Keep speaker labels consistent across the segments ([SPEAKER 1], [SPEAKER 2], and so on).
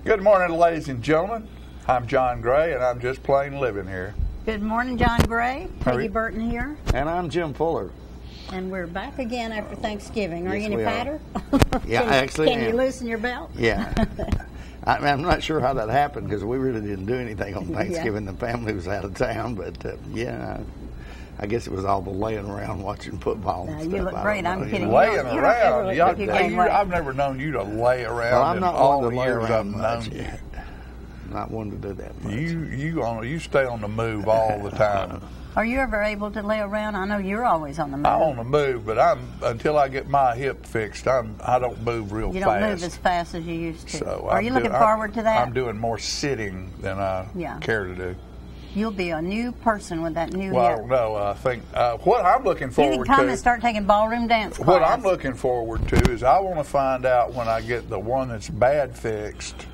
[SPEAKER 1] Good morning, ladies and gentlemen. I'm John Gray, and I'm just plain living here.
[SPEAKER 2] Good morning, John Gray. Peggy Burton here.
[SPEAKER 3] And I'm Jim Fuller.
[SPEAKER 2] And we're back again after Thanksgiving. Are you any
[SPEAKER 3] we
[SPEAKER 2] fatter?
[SPEAKER 3] Yeah, actually
[SPEAKER 2] Can you loosen your belt?
[SPEAKER 3] Yeah. I'm not sure how that happened because we really didn't do anything on Thanksgiving. The family was out of town, but I guess it was all the laying around watching football. And
[SPEAKER 2] you
[SPEAKER 3] stuff.
[SPEAKER 2] look great. I'm kidding.
[SPEAKER 1] Laying around? I've never known you to lay around.
[SPEAKER 3] Well, I'm not
[SPEAKER 1] all
[SPEAKER 3] one
[SPEAKER 1] the
[SPEAKER 3] to lay
[SPEAKER 1] years
[SPEAKER 3] around
[SPEAKER 1] I've
[SPEAKER 3] much.
[SPEAKER 1] known you.
[SPEAKER 3] Not one to do that much.
[SPEAKER 1] You stay on the move all the time.
[SPEAKER 2] Are you ever able to lay around? I know you're always on the move.
[SPEAKER 1] I'm on the move, but until I get my hip fixed, I don't move real fast.
[SPEAKER 2] You don't move as fast as you used to.
[SPEAKER 1] So
[SPEAKER 2] Are you looking forward to that?
[SPEAKER 1] I'm doing more sitting than I care to do.
[SPEAKER 2] You'll be a new person with that new
[SPEAKER 1] Well,
[SPEAKER 2] hip.
[SPEAKER 1] no, I think what I'm looking forward to.
[SPEAKER 2] You can come and start taking ballroom dance class.
[SPEAKER 1] What I'm looking forward to is I want to find out when I get the one that's bad fixed,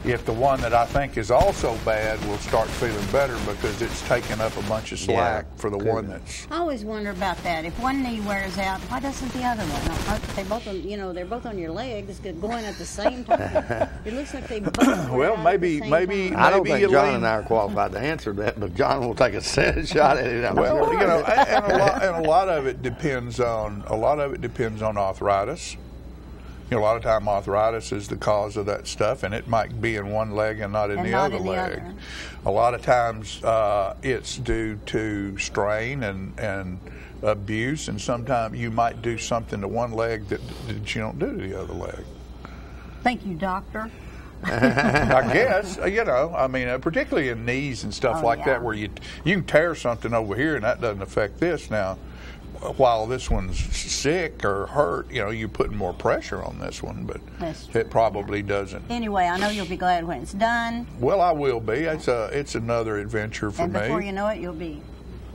[SPEAKER 1] if the one that I think is also bad will start feeling better because it's taking up a bunch of slack for the one that's.
[SPEAKER 2] I always wonder about that. If one knee wears out, why doesn't the other one? They both, they're both on your legs, going at the same time. It looks like they both.
[SPEAKER 1] Well, maybe.
[SPEAKER 3] I don't think John and I are qualified to answer that, but John will take a shot at it.
[SPEAKER 1] Well, and a lot of it depends on arthritis. A lot of time arthritis is the cause of that stuff, and it might be in one leg and not in the other leg. A lot of times it's due to strain and abuse, and sometimes you might do something to one leg that you don't do to the other leg.
[SPEAKER 2] Thank you, doctor.
[SPEAKER 1] I guess, particularly in knees and stuff that, where you can tear something over here and that doesn't affect this. Now, while this one's sick or hurt, you're putting more pressure on this one, but it probably doesn't.
[SPEAKER 2] Anyway, I know you'll be glad when it's done.
[SPEAKER 1] Well, I will be. It's another adventure for me.
[SPEAKER 2] And before you know it, you'll be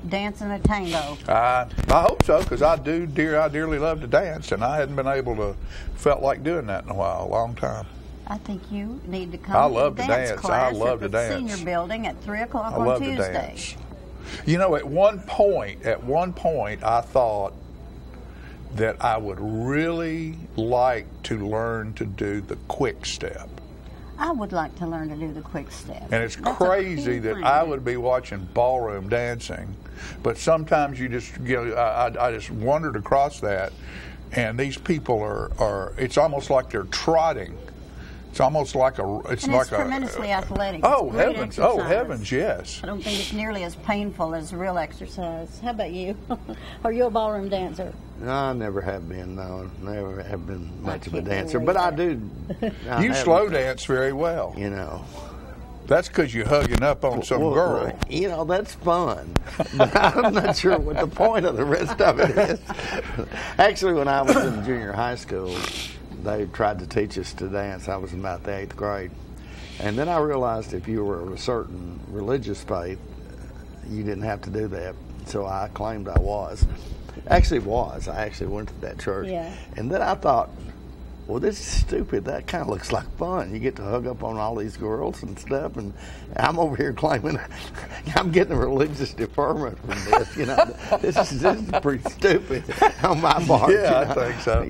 [SPEAKER 2] dancing a tango.
[SPEAKER 1] I hope so, because I dearly love to dance, and I hadn't been able to felt like doing that in a while, a long time.
[SPEAKER 2] I think you need to come.
[SPEAKER 1] I love to dance.
[SPEAKER 2] Class
[SPEAKER 1] I love
[SPEAKER 2] at
[SPEAKER 1] to dance.
[SPEAKER 2] Senior building at 3:00
[SPEAKER 1] I
[SPEAKER 2] on
[SPEAKER 1] love
[SPEAKER 2] Tuesday.
[SPEAKER 1] To dance. At one point, I thought that I would really like to learn to do the quick step.
[SPEAKER 2] I would like to learn to do the quick step.
[SPEAKER 1] And it's crazy that I would be watching ballroom dancing, but sometimes you just, I just wandered across that, and these people are it's almost like they're trotting. It's almost like
[SPEAKER 2] it's tremendously athletic.
[SPEAKER 1] Oh heavens! Oh heavens! Yes.
[SPEAKER 2] I don't think it's nearly as painful as real exercise. How about you? Are you a ballroom dancer?
[SPEAKER 3] No, I never have been. No, never have been much of a dancer. But I do.
[SPEAKER 1] You slow dance very well. That's because you're hugging up on some girl.
[SPEAKER 3] That's fun. But I'm not sure what the point of the rest of it is. Actually, when I was in junior high school, they tried to teach us to dance. I was in about the 8th grade. And then I realized if you were of a certain religious faith, you didn't have to do that. So I claimed I was. I actually went to that church.
[SPEAKER 2] Yeah.
[SPEAKER 3] And then I thought, well, this is stupid. That kind of looks like fun. You get to hug up on all these girls and stuff, and I'm over here claiming I'm getting a religious deferment from this. This is pretty stupid on my part.
[SPEAKER 1] Yeah, I think so.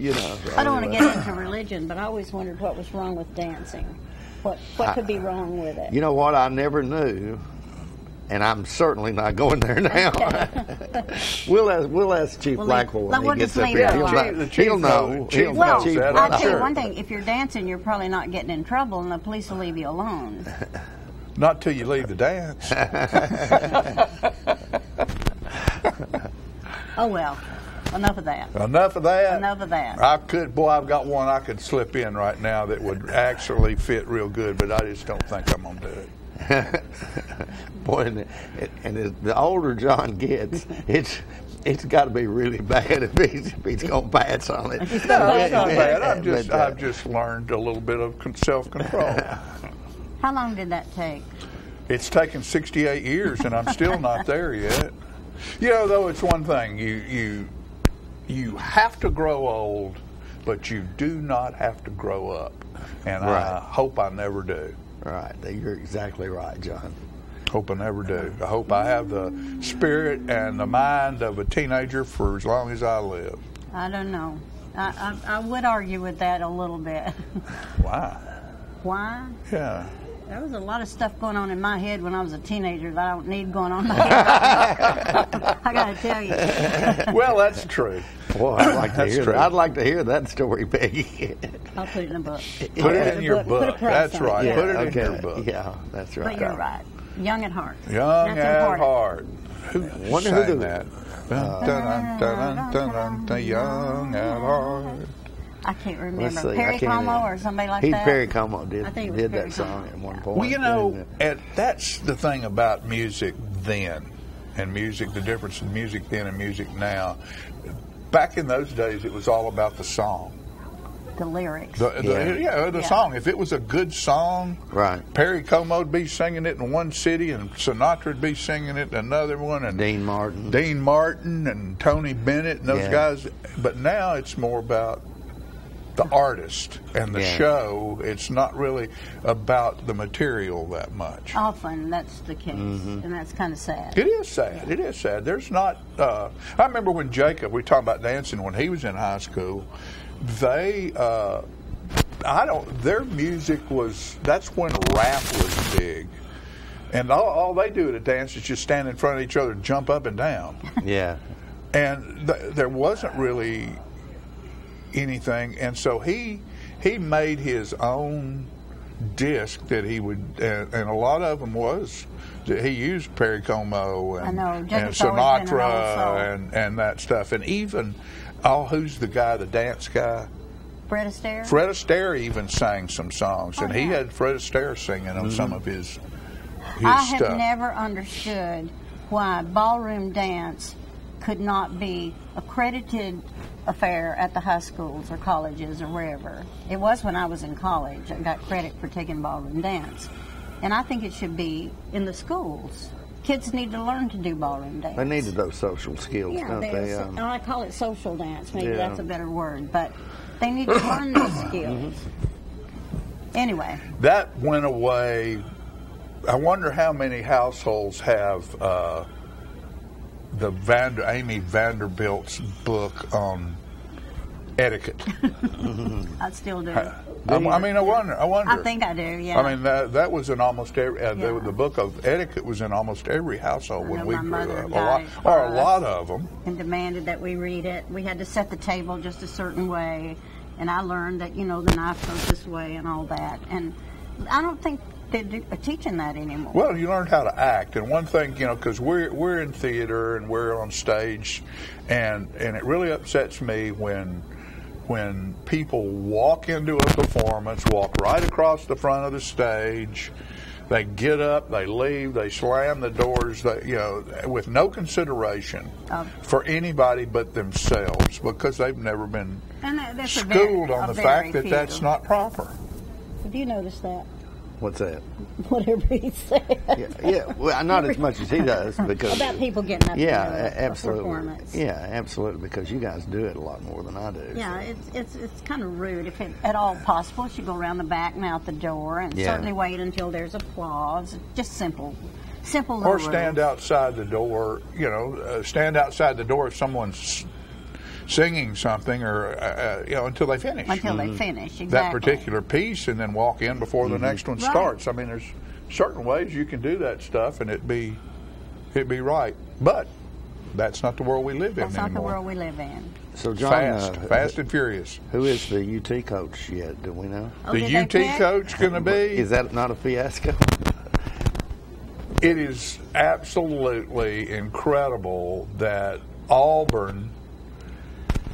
[SPEAKER 2] I don't want to get into religion, but I always wondered what was wrong with dancing. What could be wrong with it?
[SPEAKER 3] You know what? I never knew. And I'm certainly not going there now. We'll ask Chief Blackwell when he gets up here. He'll know.
[SPEAKER 2] I'll tell you one thing. If you're dancing, you're probably not getting in trouble, and the police will leave you alone.
[SPEAKER 1] Not till you leave the dance.
[SPEAKER 2] Oh, well. Enough of that.
[SPEAKER 1] Enough of that?
[SPEAKER 2] Enough of that.
[SPEAKER 1] I've got one I could slip in right now that would actually fit real good, but I just don't think I'm going to do it.
[SPEAKER 3] Boy, and as the older John gets, it's got to be really bad if he's going to pass on it.
[SPEAKER 1] No, it's not bad. I've just learned a little bit of self-control.
[SPEAKER 2] How long did that take?
[SPEAKER 1] It's taken 68 years, and I'm still not there yet. Though it's one thing, you have to grow old, but you do not have to grow up, and I hope I never do.
[SPEAKER 3] Right. You're exactly right, John.
[SPEAKER 1] Hope I never do. I hope I have the spirit and the mind of a teenager for as long as I live.
[SPEAKER 2] I don't know. I would argue with that a little bit.
[SPEAKER 1] Why?
[SPEAKER 2] Why?
[SPEAKER 1] Yeah.
[SPEAKER 2] There was a lot of stuff going on in my head when I was a teenager that I don't need going on in my head. I got to tell you.
[SPEAKER 1] Well, that's true.
[SPEAKER 3] Boy, I'd like to
[SPEAKER 1] That's
[SPEAKER 3] hear
[SPEAKER 1] true.
[SPEAKER 3] that. I'd like to hear that story, Peggy.
[SPEAKER 2] I'll put it in a book.
[SPEAKER 1] Put it in your
[SPEAKER 2] Put a
[SPEAKER 1] book.
[SPEAKER 2] price
[SPEAKER 1] That's
[SPEAKER 2] on it.
[SPEAKER 1] right.
[SPEAKER 3] Yeah,
[SPEAKER 1] Put it in
[SPEAKER 3] okay.
[SPEAKER 1] your book.
[SPEAKER 3] Yeah, that's right.
[SPEAKER 2] But you're right. Young at heart.
[SPEAKER 1] Young
[SPEAKER 2] That's
[SPEAKER 1] at
[SPEAKER 2] important.
[SPEAKER 1] heart. Who
[SPEAKER 3] Wonder who
[SPEAKER 1] sang
[SPEAKER 3] the-
[SPEAKER 1] that? Dun, dun, dun, dun, dun, dun, young at heart.
[SPEAKER 2] I can't
[SPEAKER 3] Let's
[SPEAKER 2] remember.
[SPEAKER 3] see,
[SPEAKER 2] Perry
[SPEAKER 3] I can't
[SPEAKER 2] Como
[SPEAKER 3] even-
[SPEAKER 2] or somebody like
[SPEAKER 3] He
[SPEAKER 2] that.
[SPEAKER 3] Perry Como did
[SPEAKER 2] I think it was Perry
[SPEAKER 3] that song
[SPEAKER 2] Como.
[SPEAKER 3] at one
[SPEAKER 2] Yeah.
[SPEAKER 3] point.
[SPEAKER 1] Well, you know,
[SPEAKER 3] didn't it?
[SPEAKER 1] that's the thing about music then, and music, the difference in music then and music now. Back in those days, it was all about the song.
[SPEAKER 2] The lyrics.
[SPEAKER 1] The
[SPEAKER 2] Yeah.
[SPEAKER 1] song. If it was a good song,
[SPEAKER 3] Right.
[SPEAKER 1] Perry Como would be singing it in one city, and Sinatra would be singing it in another one, and
[SPEAKER 3] Dean Martin.
[SPEAKER 1] Dean Martin and Tony Bennett and those
[SPEAKER 3] Yeah.
[SPEAKER 1] guys. But now it's more about the artist and the
[SPEAKER 3] Yeah.
[SPEAKER 1] show. It's not really about the material that much.
[SPEAKER 2] Often that's the case, and that's kind of sad.
[SPEAKER 1] It is sad. It is sad. There's not. I remember when Jacob, we talked about dancing when he was in high school. They, their music was. That's when rap was big, and all they do at a dance is just stand in front of each other, and jump up and down,
[SPEAKER 3] Yeah.
[SPEAKER 1] and there wasn't really anything. And so he made his own disc that he would, and a lot of them was. He used Perry Como and,
[SPEAKER 2] I know,
[SPEAKER 1] and
[SPEAKER 2] Jacob's always been an old
[SPEAKER 1] Sinatra
[SPEAKER 2] soul.
[SPEAKER 1] and that stuff, and even who's the guy, the dance guy?
[SPEAKER 2] Fred Astaire?
[SPEAKER 1] Fred Astaire even sang some songs, and he
[SPEAKER 2] yeah.
[SPEAKER 1] had Fred Astaire singing on some of his
[SPEAKER 2] I have
[SPEAKER 1] stuff.
[SPEAKER 2] never understood why ballroom dance could not be accredited affair at the high schools or colleges or wherever. It was when I was in college. I got credit for taking ballroom dance. And I think it should be in the schools. Kids need to learn to do ballroom dance.
[SPEAKER 3] They needed those social skills,
[SPEAKER 2] Yeah,
[SPEAKER 3] don't they?
[SPEAKER 2] and I call it social dance. Maybe
[SPEAKER 3] Yeah.
[SPEAKER 2] that's a better word. But they need to learn those skills. Anyway,
[SPEAKER 1] That went away. I wonder how many households have Amy Vanderbilt's book on etiquette.
[SPEAKER 2] I still do.
[SPEAKER 1] I wonder.
[SPEAKER 2] I think I do, yeah.
[SPEAKER 1] I mean, that was in almost every.
[SPEAKER 2] Yeah.
[SPEAKER 1] The book of etiquette was in almost every household
[SPEAKER 2] I
[SPEAKER 1] when
[SPEAKER 2] know
[SPEAKER 1] we
[SPEAKER 2] my
[SPEAKER 1] grew
[SPEAKER 2] mother
[SPEAKER 1] up.
[SPEAKER 2] died
[SPEAKER 1] A
[SPEAKER 2] first.
[SPEAKER 1] lot of them.
[SPEAKER 2] And demanded that we read it. We had to set the table just a certain way. And I learned that, the knife goes this way and all that. And I don't think they're teaching that anymore.
[SPEAKER 1] Well, you learned how to act, and one thing, because we're in theater and we're on stage, and it really upsets me when people walk into a performance, walk right across the front of the stage, they get up, they leave, they slam the doors, with no consideration for anybody but themselves, because they've never been
[SPEAKER 2] And that's
[SPEAKER 1] schooled on the fact that that's not proper.
[SPEAKER 2] Have you noticed that?
[SPEAKER 3] What's that?
[SPEAKER 2] Whatever he said.
[SPEAKER 3] Yeah. Well, not as much as he does because
[SPEAKER 2] About people getting up
[SPEAKER 3] Yeah,
[SPEAKER 2] to do a
[SPEAKER 3] absolutely.
[SPEAKER 2] performance.
[SPEAKER 3] Yeah, absolutely. Because you guys do it a lot more than I do.
[SPEAKER 2] Yeah, it's kind of rude. If it, at all possible, you go around the back and out the door, and
[SPEAKER 3] Yeah.
[SPEAKER 2] certainly wait until there's applause. Just simple little
[SPEAKER 1] Or stand
[SPEAKER 2] rules.
[SPEAKER 1] outside the door, stand outside the door if someone's singing something, or until they finish
[SPEAKER 2] Until they finish, exactly.
[SPEAKER 1] that particular piece, and then walk in before the next one
[SPEAKER 2] Right.
[SPEAKER 1] starts. I mean, there's certain ways you can do that stuff, and it'd be right. But that's not the world we live
[SPEAKER 2] That's
[SPEAKER 1] in
[SPEAKER 2] not
[SPEAKER 1] anymore.
[SPEAKER 2] the world we live in.
[SPEAKER 3] So, John,
[SPEAKER 1] Fast and furious.
[SPEAKER 3] who is the UT coach yet? Do we know?
[SPEAKER 2] Oh,
[SPEAKER 1] The
[SPEAKER 2] did they
[SPEAKER 1] UT
[SPEAKER 2] pick?
[SPEAKER 1] coach going to be?
[SPEAKER 3] Is that not a fiasco?
[SPEAKER 1] It is absolutely incredible that Auburn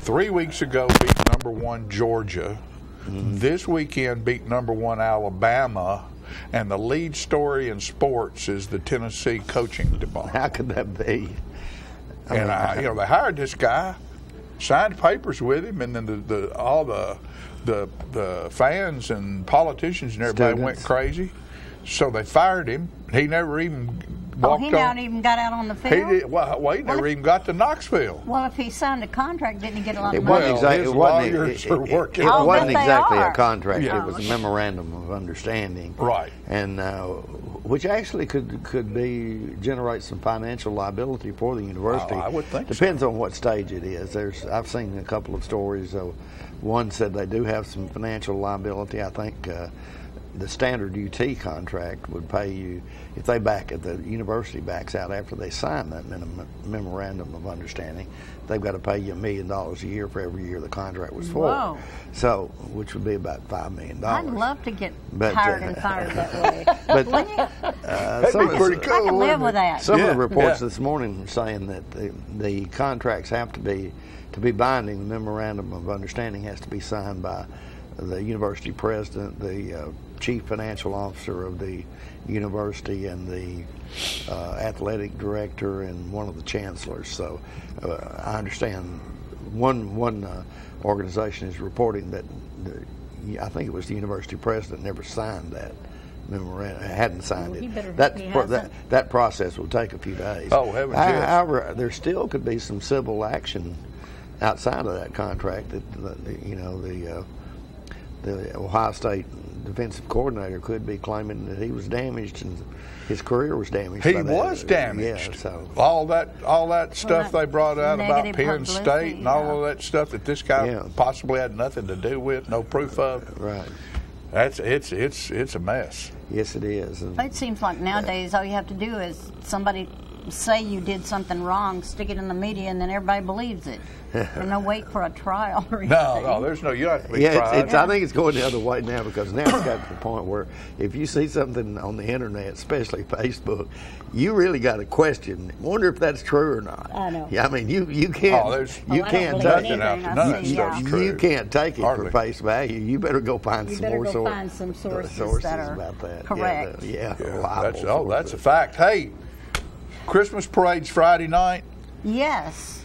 [SPEAKER 1] 3 weeks ago beat #1 Georgia. This weekend beat #1 Alabama, and the lead story in sports is the Tennessee coaching debacle.
[SPEAKER 3] How could that be?
[SPEAKER 1] And they hired this guy, signed papers with him, and then all the fans and politicians and everybody went
[SPEAKER 3] Students.
[SPEAKER 1] crazy. So they fired him. He never even walked
[SPEAKER 2] he
[SPEAKER 1] on.
[SPEAKER 2] not even got out on the
[SPEAKER 1] He
[SPEAKER 2] field?
[SPEAKER 1] did. Well, he never even got to Knoxville.
[SPEAKER 2] Well, if he signed a contract, didn't he get a lot
[SPEAKER 3] It
[SPEAKER 2] of
[SPEAKER 3] wasn't
[SPEAKER 2] money?
[SPEAKER 1] His
[SPEAKER 3] exactly. It wasn't,
[SPEAKER 1] lawyers are working.
[SPEAKER 3] it
[SPEAKER 2] I'll
[SPEAKER 3] wasn't
[SPEAKER 2] bet they
[SPEAKER 3] exactly
[SPEAKER 2] are.
[SPEAKER 3] a contract.
[SPEAKER 1] Yeah.
[SPEAKER 3] It was a memorandum of understanding.
[SPEAKER 1] Right.
[SPEAKER 3] And which actually could generate some financial liability for the university.
[SPEAKER 1] I would think so.
[SPEAKER 3] Depends on what stage it is. I've seen a couple of stories. One said they do have some financial liability. I think the standard UT contract would pay you, if they if the university backs out after they sign that memorandum of understanding, they've got to pay you $1 million a year for every year the contract was for.
[SPEAKER 2] Whoa.
[SPEAKER 3] So, which would be about $5 million.
[SPEAKER 2] I'd love to get hired and fired that way.
[SPEAKER 3] But
[SPEAKER 1] that'd be pretty cool.
[SPEAKER 2] I can live with that.
[SPEAKER 3] Some of the reports this morning were saying that the contracts have to be binding. The memorandum of understanding has to be signed by the university president, the chief financial officer of the university, and the athletic director, and one of the chancellors. So I understand one organization is reporting that I think it was the university president never signed that memorandum, hadn't signed it. That process will take a few days.
[SPEAKER 1] Oh, heavens, yes.
[SPEAKER 3] However, there still could be some civil action outside of that contract. That the Ohio State defensive coordinator could be claiming that he was damaged and his career was damaged.
[SPEAKER 1] He was damaged.
[SPEAKER 3] Yeah, so
[SPEAKER 1] all that stuff they brought out about Penn State and all of that stuff that this guy possibly had nothing to do with, no proof of.
[SPEAKER 3] Right.
[SPEAKER 1] It's a mess.
[SPEAKER 3] Yes, it is. And
[SPEAKER 2] it seems like nowadays all you have to do is somebody say you did something wrong, stick it in the media, and then everybody believes it. There's no wait for a trial or anything.
[SPEAKER 1] No, there's no. You don't have to be tried.
[SPEAKER 3] I think it's going the other way now, because now it's got to the point where if you see something on the internet, especially Facebook, you really got to question. Wonder if that's true or not.
[SPEAKER 2] I know.
[SPEAKER 3] Yeah, I mean you can't you can't take it. You can't take it for face value. You better go find
[SPEAKER 2] some sources that are
[SPEAKER 3] about that.
[SPEAKER 2] correct.
[SPEAKER 1] That's a fact. Hey, Christmas parade's Friday night.
[SPEAKER 2] Yes.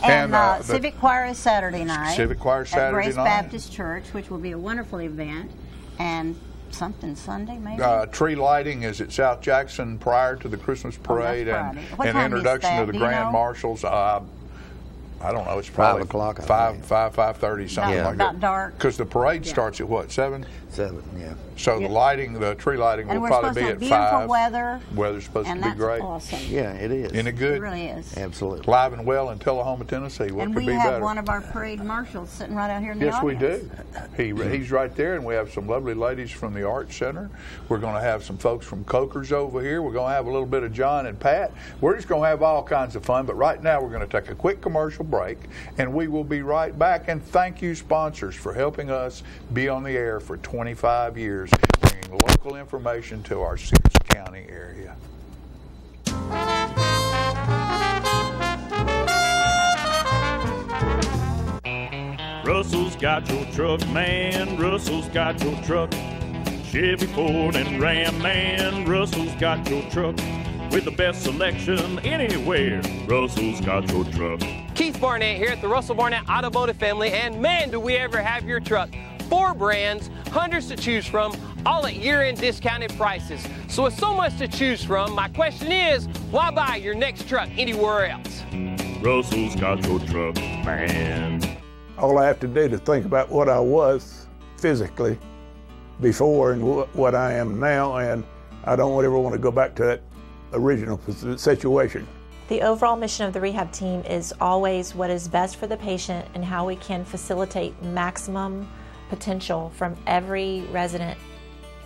[SPEAKER 2] And Civic Choir is Saturday night.
[SPEAKER 1] Civic Choir Saturday
[SPEAKER 2] at Grace
[SPEAKER 1] night.
[SPEAKER 2] Baptist Church, which will be a wonderful event. And something Sunday, maybe?
[SPEAKER 1] Tree lighting is at South Jackson prior to the Christmas parade, and introduction of the Grand Marshals. I don't know. It's probably
[SPEAKER 3] 5 o'clock.
[SPEAKER 1] 5:30, something like that.
[SPEAKER 2] About dark.
[SPEAKER 1] Because the parade starts at what, 7?
[SPEAKER 3] 7, yeah.
[SPEAKER 1] So the tree lighting will probably be at 5.
[SPEAKER 2] Beautiful weather.
[SPEAKER 1] Weather's supposed to be great.
[SPEAKER 2] Awesome.
[SPEAKER 3] Yeah, it is.
[SPEAKER 1] Isn't it good?
[SPEAKER 2] It really is.
[SPEAKER 3] Absolutely.
[SPEAKER 1] Live and well in Tullahoma, Tennessee. What could be better?
[SPEAKER 2] And we have one of our parade marshals sitting right out here in the audience.
[SPEAKER 1] Yes, we do. He's right there, and we have some lovely ladies from the Art Center. We're going to have some folks from Coker's over here. We're going to have a little bit of John and Pat. We're just going to have all kinds of fun, but right now we're going to take a quick commercial break, and we will be right back. And thank you, sponsors, for helping us be on the air for 25 years, bringing local information to our 6 county area.
[SPEAKER 4] Russell's got your truck, man. Russell's got your truck. Chevy, Ford, and Ram, man. Russell's got your truck. With the best selection anywhere, Russell's got your truck.
[SPEAKER 5] Keith Barnett here at the Russell Barnett Automotive family, and man, do we ever have your truck. 4 brands, hundreds to choose from, all at year-end discounted prices. So with so much to choose from, my question is, why buy your next truck anywhere else?
[SPEAKER 4] Russell's got your truck, man.
[SPEAKER 6] All I have to do to think about what I was physically before and what I am now, and I don't ever want to go back to that original situation.
[SPEAKER 7] The overall mission of the rehab team is always what is best for the patient and how we can facilitate maximum potential from every resident.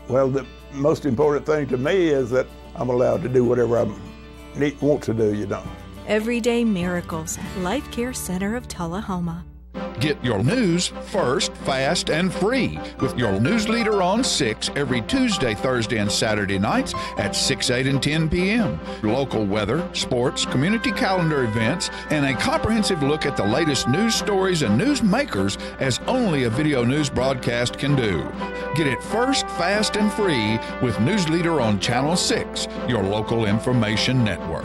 [SPEAKER 6] Well, the most important thing to me is that I'm allowed to do whatever I want to do,
[SPEAKER 8] Everyday Miracles, Life Care Center of Tullahoma.
[SPEAKER 9] Get your news first, fast, and free with your news leader on 6 every Tuesday, Thursday, and Saturday nights at 6, 8, and 10 p.m. Local weather, sports, community calendar events, and a comprehensive look at the latest news stories and news makers as only a video news broadcast can do. Get it first, fast, and free with News Leader on Channel 6, your local information network.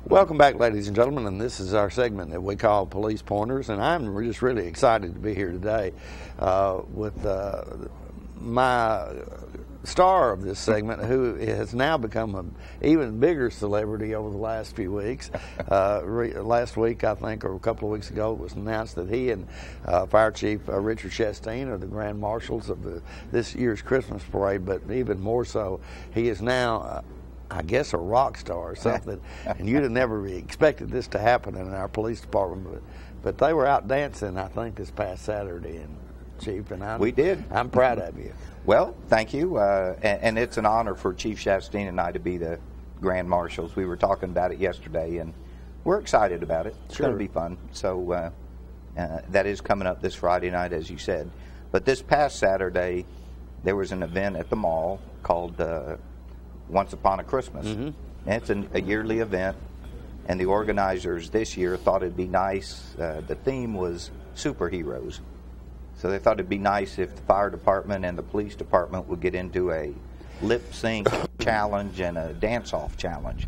[SPEAKER 3] Welcome back, ladies and gentlemen, and this is our segment that we call Police Pointers, and I'm just really excited to be here today with my star of this segment, who has now become an even bigger celebrity over the last few weeks. Last week, I think, or a couple of weeks ago, it was announced that he and Fire Chief Richard Chastain are the Grand Marshals of this year's Christmas parade, but even more so, he is now I guess, a rock star or something, and you'd have never expected this to happen in our police department. But they were out dancing, I think, this past Saturday, and Chief, and
[SPEAKER 10] we did.
[SPEAKER 3] I'm proud of you.
[SPEAKER 10] Well, thank you, and it's an honor for Chief Shafstein and I to be the Grand Marshals. We were talking about it yesterday, and we're excited about it. It's going to be fun. So that is coming up this Friday night, as you said. But this past Saturday, there was an event at the mall called Once Upon a Christmas. And it's a yearly event, and the organizers this year thought it'd be nice. The theme was superheroes. So they thought it'd be nice if the fire department and the police department would get into a lip sync challenge and a dance-off challenge.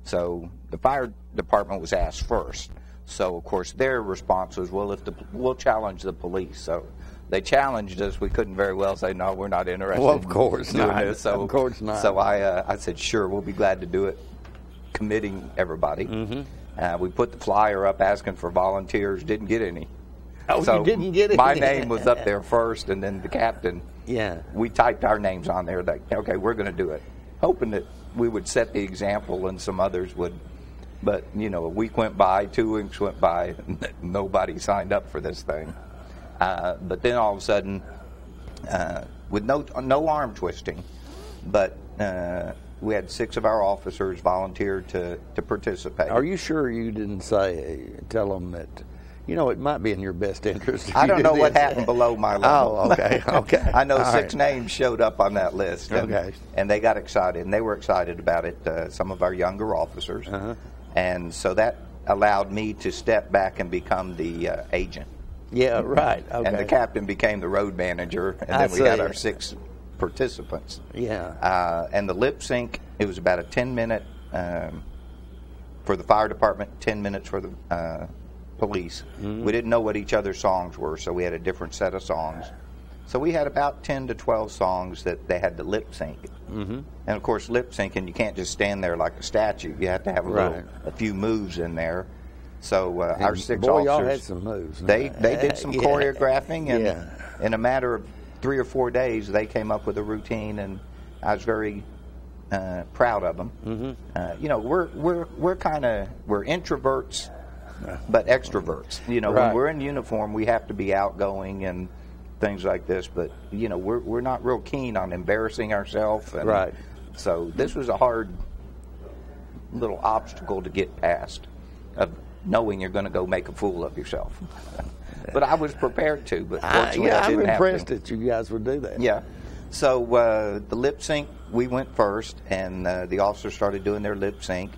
[SPEAKER 10] So the fire department was asked first. So, of course, their response was, well, we'll challenge the police. So they challenged us. We couldn't very well say, no, we're not interested.
[SPEAKER 3] Well, of course
[SPEAKER 10] in doing
[SPEAKER 3] not.
[SPEAKER 10] This. So,
[SPEAKER 3] of course not.
[SPEAKER 10] So I said, sure, we'll be glad to do it, committing everybody. We put the flyer up asking for volunteers, didn't get any.
[SPEAKER 3] Oh,
[SPEAKER 10] so
[SPEAKER 3] you didn't get it?
[SPEAKER 10] My name was up there first, and then the captain.
[SPEAKER 3] Yeah.
[SPEAKER 10] We typed our names on there, like, okay, we're going to do it, hoping that we would set the example and some others would. But, you know, a week went by, 2 weeks went by, and nobody signed up for this thing. But then all of a sudden, with no arm twisting, but we had 6 of our officers volunteer to participate.
[SPEAKER 3] Are you sure you didn't tell them that, you know, it might be in your best interest?
[SPEAKER 10] I don't know what happened below my level.
[SPEAKER 3] Oh, okay, okay.
[SPEAKER 10] I know
[SPEAKER 3] all
[SPEAKER 10] 6 names showed up on that list.
[SPEAKER 3] And,
[SPEAKER 10] and they got excited, and they were excited about it, some of our younger officers. And so that allowed me to step back and become the agent.
[SPEAKER 3] Yeah, right. Okay.
[SPEAKER 10] And the captain became the road manager, and then we had our 6 participants.
[SPEAKER 3] Yeah.
[SPEAKER 10] And the lip sync, it was about a 10-minute for the fire department, 10 minutes for the police. We didn't know what each other's songs were, so we had a different set of songs. So we had about 10 to 12 songs that they had to lip sync. And of course, lip syncing, you can't just stand there like a statue. You have to have a few moves in there. So our 6 officers,
[SPEAKER 3] y'all had some moves.
[SPEAKER 10] They did some choreographing, and in a matter of 3 or 4 days, they came up with a routine, and I was very proud of them. You know, we're introverts, but extroverts. You know, when we're in uniform, we have to be outgoing and things like this, but you know, we're not real keen on embarrassing ourselves. So this was a hard little obstacle to get past, of knowing you're going to go make a fool of yourself. But I was prepared to. But fortunately, I didn't
[SPEAKER 3] I'm impressed
[SPEAKER 10] have to.
[SPEAKER 3] that you guys would do that.
[SPEAKER 10] Yeah. So the lip sync, we went first, and the officers started doing their lip sync.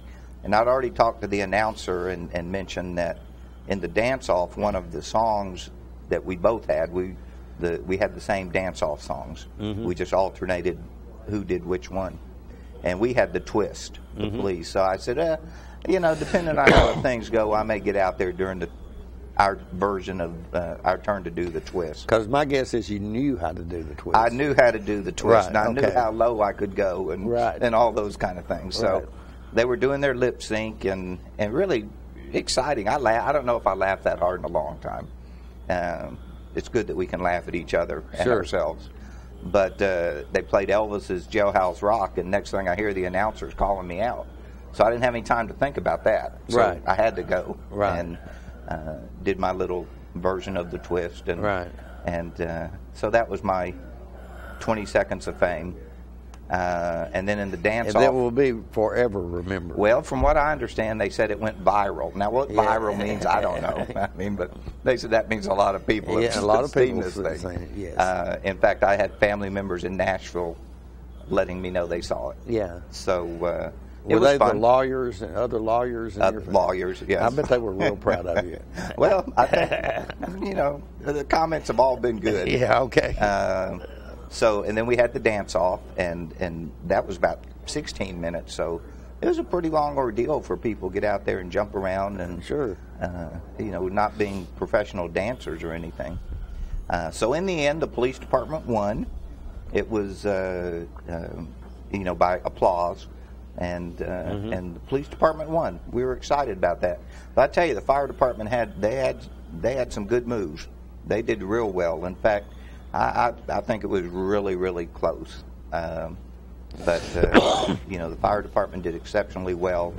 [SPEAKER 10] And I'd already talked to the announcer and mentioned that in the dance-off, one of the songs that we both had, we had the same dance-off songs. We just alternated who did which one. And we had the twist, the police. So I said, you know, depending on how things go, I may get out there during our version of our turn to do the twist.
[SPEAKER 3] Because my guess is you knew how to do the twist.
[SPEAKER 10] I knew how to do the twist, and I knew how low I could go, and all those kind of things. So they were doing their lip sync, and really exciting. I don't know if I laughed that hard in a long time. It's good that we can laugh at each other and ourselves. But they played Elvis's Jailhouse Rock, and next thing I hear, the announcer's calling me out. So I didn't have any time to think about that. So I had to go and did my little version of the twist. And so that was my 20 seconds of fame. And then in the dance-off...
[SPEAKER 3] And that will be forever remembered.
[SPEAKER 10] Well, from what I understand, they said it went viral. Now, what viral means, I don't know. I mean, but they said that means a lot of people have seen this thing.
[SPEAKER 3] Yes.
[SPEAKER 10] In fact, I had family members in Nashville letting me know they saw it.
[SPEAKER 3] Yeah.
[SPEAKER 10] So it
[SPEAKER 3] were
[SPEAKER 10] was
[SPEAKER 3] they
[SPEAKER 10] fun.
[SPEAKER 3] The lawyers and other lawyers?
[SPEAKER 10] Lawyers, yes.
[SPEAKER 3] I bet they were real proud of you.
[SPEAKER 10] Well, I think, you know, the comments have all been good.
[SPEAKER 3] Yeah, okay.
[SPEAKER 10] So, and then we had the dance-off, and that was about 16 minutes. So it was a pretty long ordeal for people to get out there and jump around and, you know, not being professional dancers or anything. So in the end, the police department won. It was, you know, by applause, and the police department won. We were excited about that. But I tell you, the fire department had some good moves. They did real well. In fact, I think it was really, really close. But you know, the fire department did exceptionally well.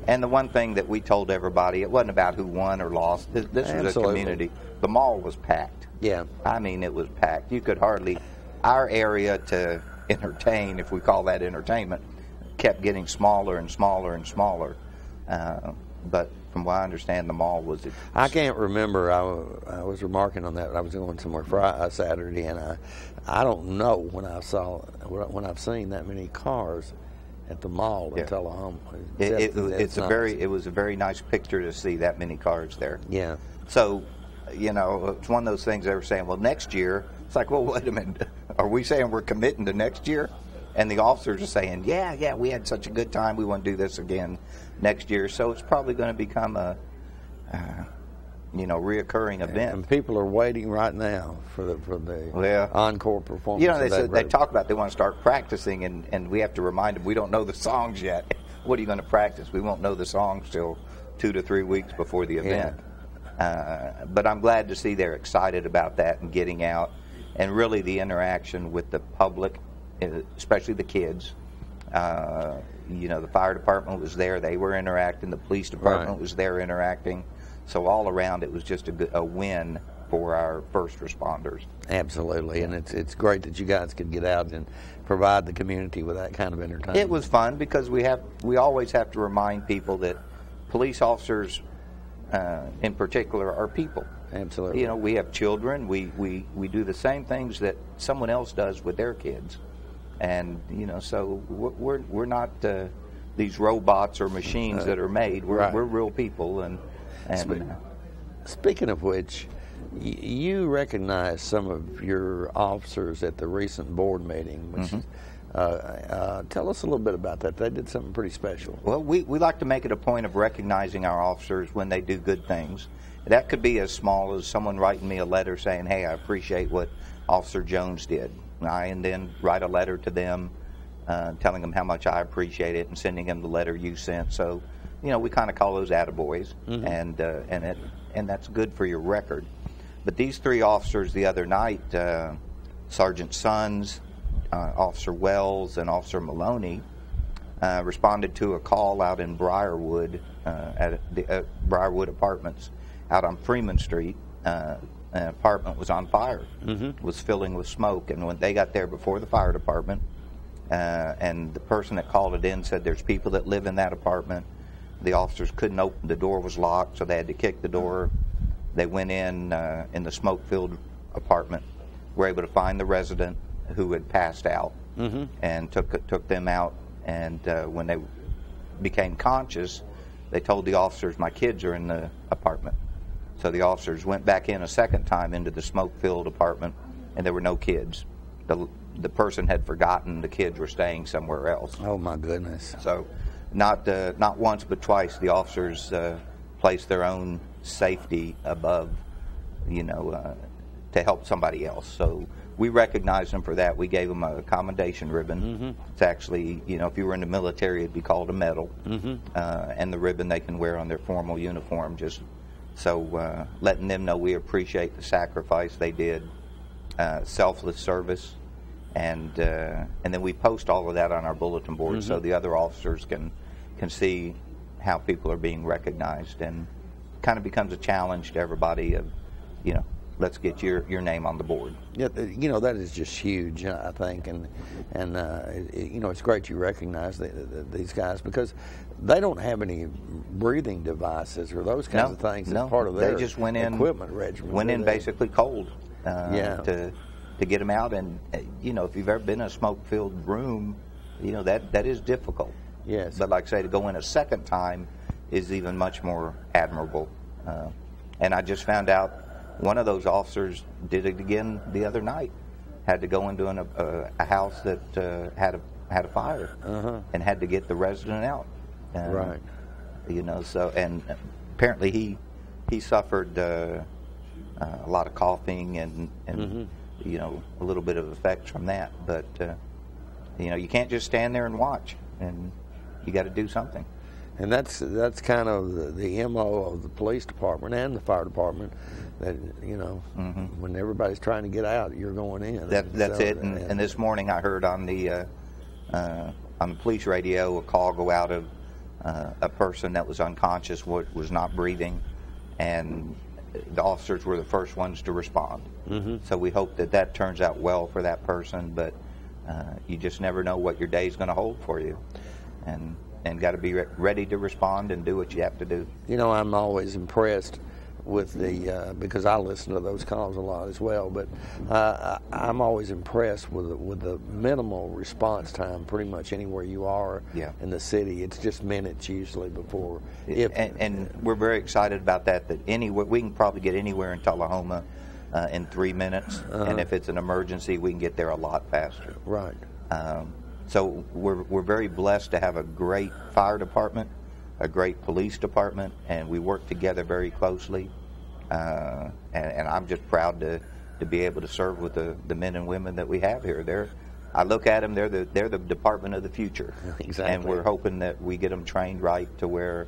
[SPEAKER 10] And the one thing that we told everybody, it wasn't about who won or lost. This was a community. The mall was packed.
[SPEAKER 3] Yeah.
[SPEAKER 10] I mean, it was packed. You could hardly, our area to entertain, if we call that entertainment, kept getting smaller and smaller and smaller. But from what I understand, the mall was...
[SPEAKER 3] I can't remember. I was remarking on that. I was going somewhere Friday, Saturday, and I don't know when I've seen that many cars at the mall in Tullahoma.
[SPEAKER 10] It was a very nice picture to see that many cars there.
[SPEAKER 3] Yeah.
[SPEAKER 10] So, you know, it's one of those things they were saying, well, next year, it's like, well, wait a minute, are we saying we're committing to next year? And the officers are saying, yeah, we had such a good time, we want to do this again next year. So it's probably going to become a, reoccurring event.
[SPEAKER 3] And people are waiting right now for the encore performance.
[SPEAKER 10] You know, they talk about they want to start practicing, and we have to remind them we don't know the songs yet. What are you going to practice? We won't know the songs till 2 to 3 weeks before the event. Yeah. But I'm glad to see they're excited about that and getting out, and really the interaction with the public, especially the kids. The fire department was there. They were interacting. The police department was there interacting. So all around, it was just a win for our first responders.
[SPEAKER 3] Absolutely, and it's great that you guys could get out and provide the community with that kind of entertainment.
[SPEAKER 10] It was fun because we always have to remind people that police officers, in particular, are people.
[SPEAKER 3] Absolutely.
[SPEAKER 10] You know, we have children. We do the same things that someone else does with their kids, and so we're not these robots or machines that are made. We're real people, and
[SPEAKER 3] speaking of which, you recognized some of your officers at the recent board meeting. Which, tell us a little bit about that. They did something pretty special.
[SPEAKER 10] Well, we like to make it a point of recognizing our officers when they do good things. That could be as small as someone writing me a letter saying, hey, I appreciate what Officer Jones did. And then write a letter to them telling them how much I appreciate it and sending them the letter you sent. So, we kind of call those attaboys, and that's good for your record. But these 3 officers the other night, Sergeant Sons, Officer Wells, and Officer Maloney, responded to a call out in Briarwood, at the Briarwood Apartments out on Freeman Street. An apartment was on fire, was filling with smoke, and when they got there before the fire department, and the person that called it in said there's people that live in that apartment. The officers couldn't open, the door was locked, so they had to kick the door. They went in the smoke-filled apartment, were able to find the resident who had passed out, and took them out. And when they became conscious, they told the officers, my kids are in the apartment. So the officers went back in a second time into the smoke-filled apartment, and there were no kids. The person had forgotten the kids were staying somewhere else.
[SPEAKER 3] Oh, my goodness.
[SPEAKER 10] So not once but twice the officers placed their own safety above, to help somebody else. So we recognized them for that. We gave them a commendation ribbon. It's actually, if you were in the military, it'd be called a medal. And the ribbon they can wear on their formal uniform, just so letting them know we appreciate the sacrifice they did, selfless service. And then we post all of that on our bulletin board so the other officers can see how people are being recognized, and kind of becomes a challenge to everybody of, let's get your name on the board.
[SPEAKER 3] Yeah, that is just huge, I think, and it's great you recognize these guys because they don't have any breathing devices or those kinds of things as part of their
[SPEAKER 10] they just went in,
[SPEAKER 3] equipment regimen.
[SPEAKER 10] Went in basically cold to get them out, and if you've ever been in a smoke-filled room, that is difficult.
[SPEAKER 3] Yes.
[SPEAKER 10] But like I say, to go in a second time is even much more admirable. And I just found out one of those officers did it again the other night. Had to go into a house that had a fire and had to get the resident out.
[SPEAKER 3] Right.
[SPEAKER 10] So and apparently he suffered a lot of coughing and a little bit of effects from that. But you can't just stand there and watch, and you got to do something.
[SPEAKER 3] And that's kind of the MO of the police department and the fire department. That when everybody's trying to get out, you're going in.
[SPEAKER 10] That's it. And this morning I heard on the on the police radio, a call go out of a person that was unconscious, was not breathing, and the officers were the first ones to respond. So we hope that turns out well for that person, but you just never know what your day is going to hold for you, and got to be ready to respond and do what you have to do.
[SPEAKER 3] You know, I'm always impressed with the because I listen to those calls a lot as well, but I'm always impressed with the minimal response time pretty much anywhere you are in the city. It's just minutes usually before.
[SPEAKER 10] And we're very excited about that anywhere we can probably get anywhere in Tullahoma in 3 minutes, and if it's an emergency, we can get there a lot faster.
[SPEAKER 3] Right.
[SPEAKER 10] So we're very blessed to have a great fire department, a great police department, and we work together very closely. And I'm just proud to be able to serve with the men and women that we have here. I look at them; they're the department of the future.
[SPEAKER 3] Exactly.
[SPEAKER 10] And we're hoping that we get them trained right to where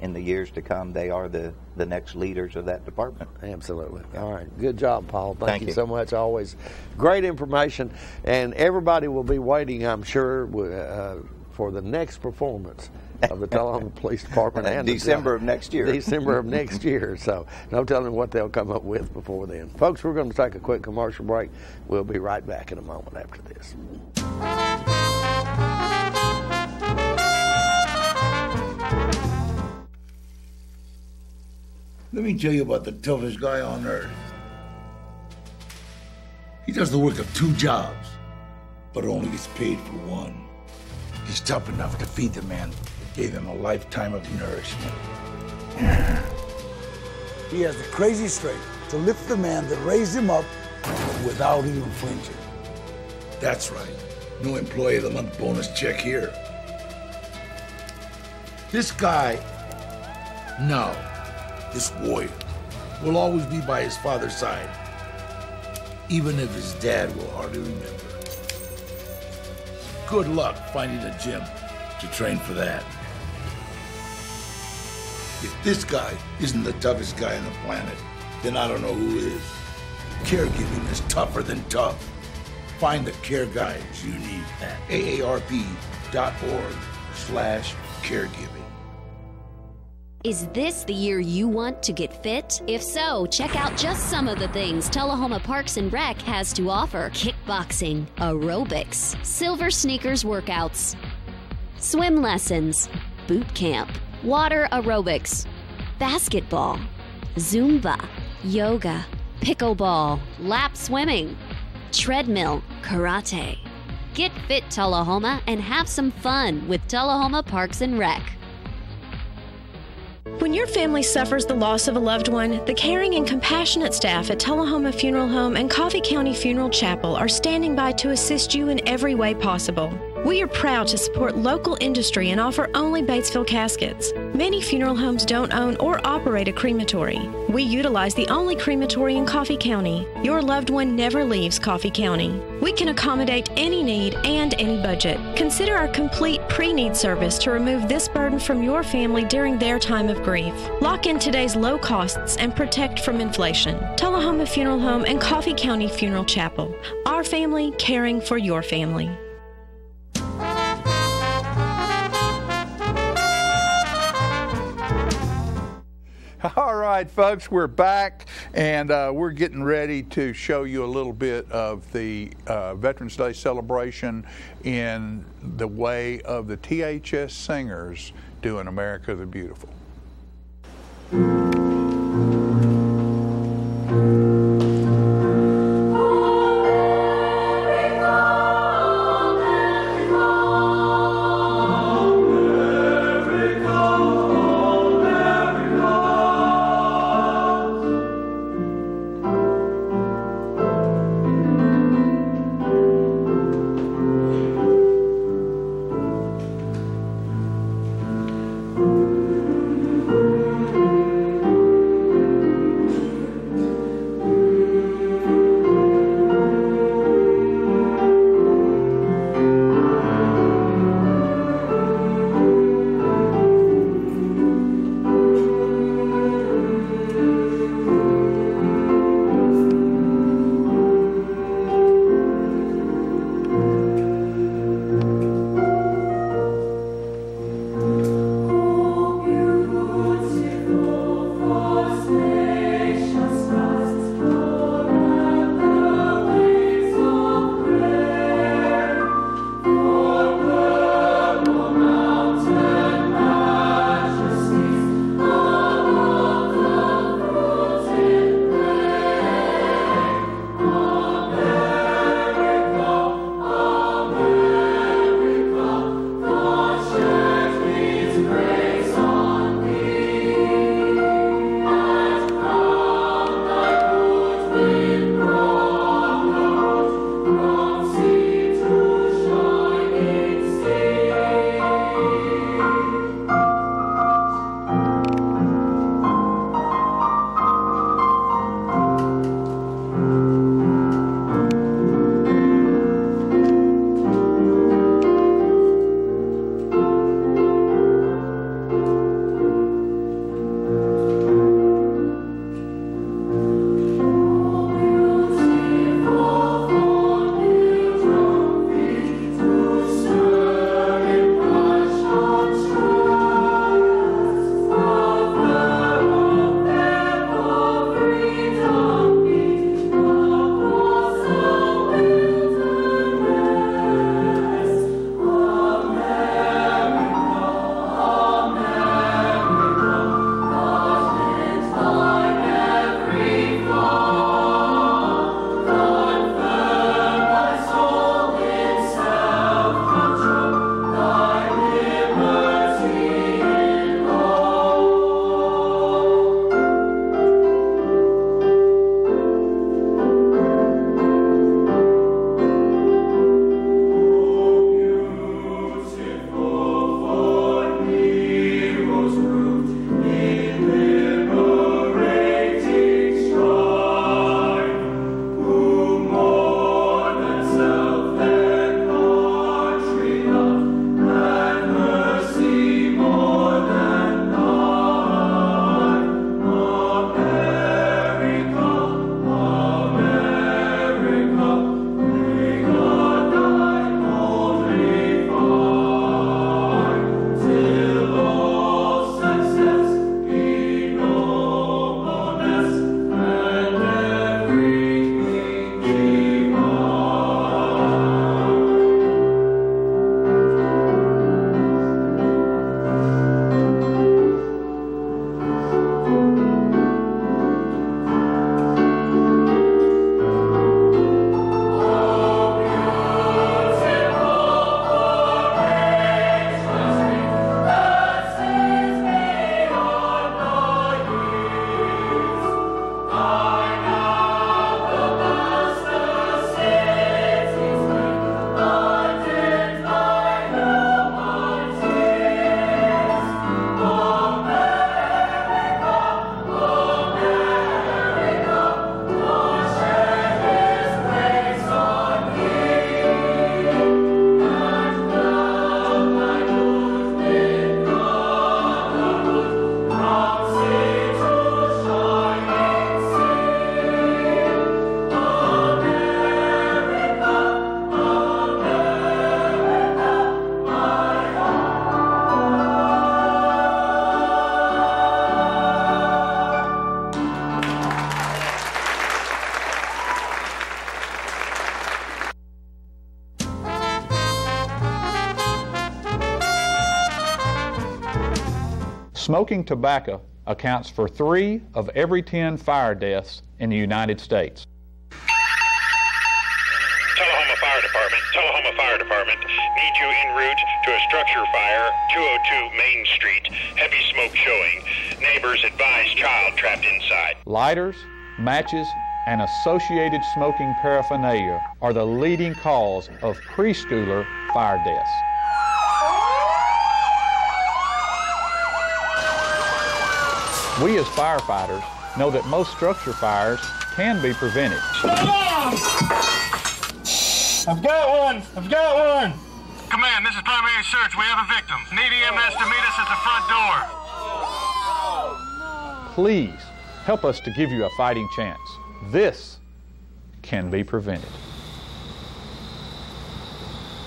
[SPEAKER 10] in the years to come they are the next leaders of that department.
[SPEAKER 3] Absolutely. All right. Good job, Paul. Thank you
[SPEAKER 10] you
[SPEAKER 3] so much. Always great information, and everybody will be waiting, I'm sure, for the next performance of the Tullahoma Police Department and
[SPEAKER 10] December of next year.
[SPEAKER 3] December of next year. So no telling what they'll come up with before then. Folks, we're going to take a quick commercial break. We'll be right back in a moment after this.
[SPEAKER 11] Let me tell you about the toughest guy on earth. He does the work of 2 jobs, but only gets paid for one. He's tough enough to feed the man that gave him a lifetime of nourishment. He has the crazy strength to lift the man that raised him up without even flinching. That's right. No employee of the month bonus check here. This guy, this warrior, will always be by his father's side, even if his dad will hardly remember. Good luck finding a gym to train for that. If this guy isn't the toughest guy on the planet, then I don't know who is. Caregiving is tougher than tough. Find the care guides you need at aarp.org/caregiving.
[SPEAKER 12] Is this the year you want to get fit? If so, check out just some of the things Tullahoma Parks and Rec has to offer. Kickboxing, aerobics, silver sneakers workouts, swim lessons, boot camp, water aerobics, basketball, Zumba, yoga, pickleball, lap swimming, treadmill, karate. Get fit, Tullahoma, and have some fun with Tullahoma Parks and Rec.
[SPEAKER 13] When your family suffers the loss of a loved one, the caring and compassionate staff at Tullahoma Funeral Home and Coffee County Funeral Chapel are standing by to assist you in every way possible. We are proud to support local industry and offer only Batesville caskets. Many funeral homes don't own or operate a crematory. We utilize the only crematory in Coffee County. Your loved one never leaves Coffee County. We can accommodate any need and any budget. Consider our complete pre-need service to remove this burden from your family during their time of grief. Lock in today's low costs and protect from inflation. Tullahoma Funeral Home and Coffee County Funeral Chapel. Our family caring for your family.
[SPEAKER 1] All right, folks, we're back, and we're getting ready to show you a little bit of the Veterans Day celebration in the way of the THS Singers doing America the Beautiful.
[SPEAKER 14] Smoking tobacco accounts for 3 of every 10 fire deaths in the United States.
[SPEAKER 15] Tullahoma Fire Department. Need you en route to a structure fire, 202 Main Street. Heavy smoke showing. Neighbors advise child trapped inside.
[SPEAKER 14] Lighters, matches, and associated smoking paraphernalia are the leading cause of preschooler fire deaths. We as firefighters know that most structure fires can be prevented.
[SPEAKER 15] I've got one! Command, this is primary search. We have a victim. Need EMS to meet us at the front door.
[SPEAKER 14] Please help us to give you a fighting chance. This can be prevented.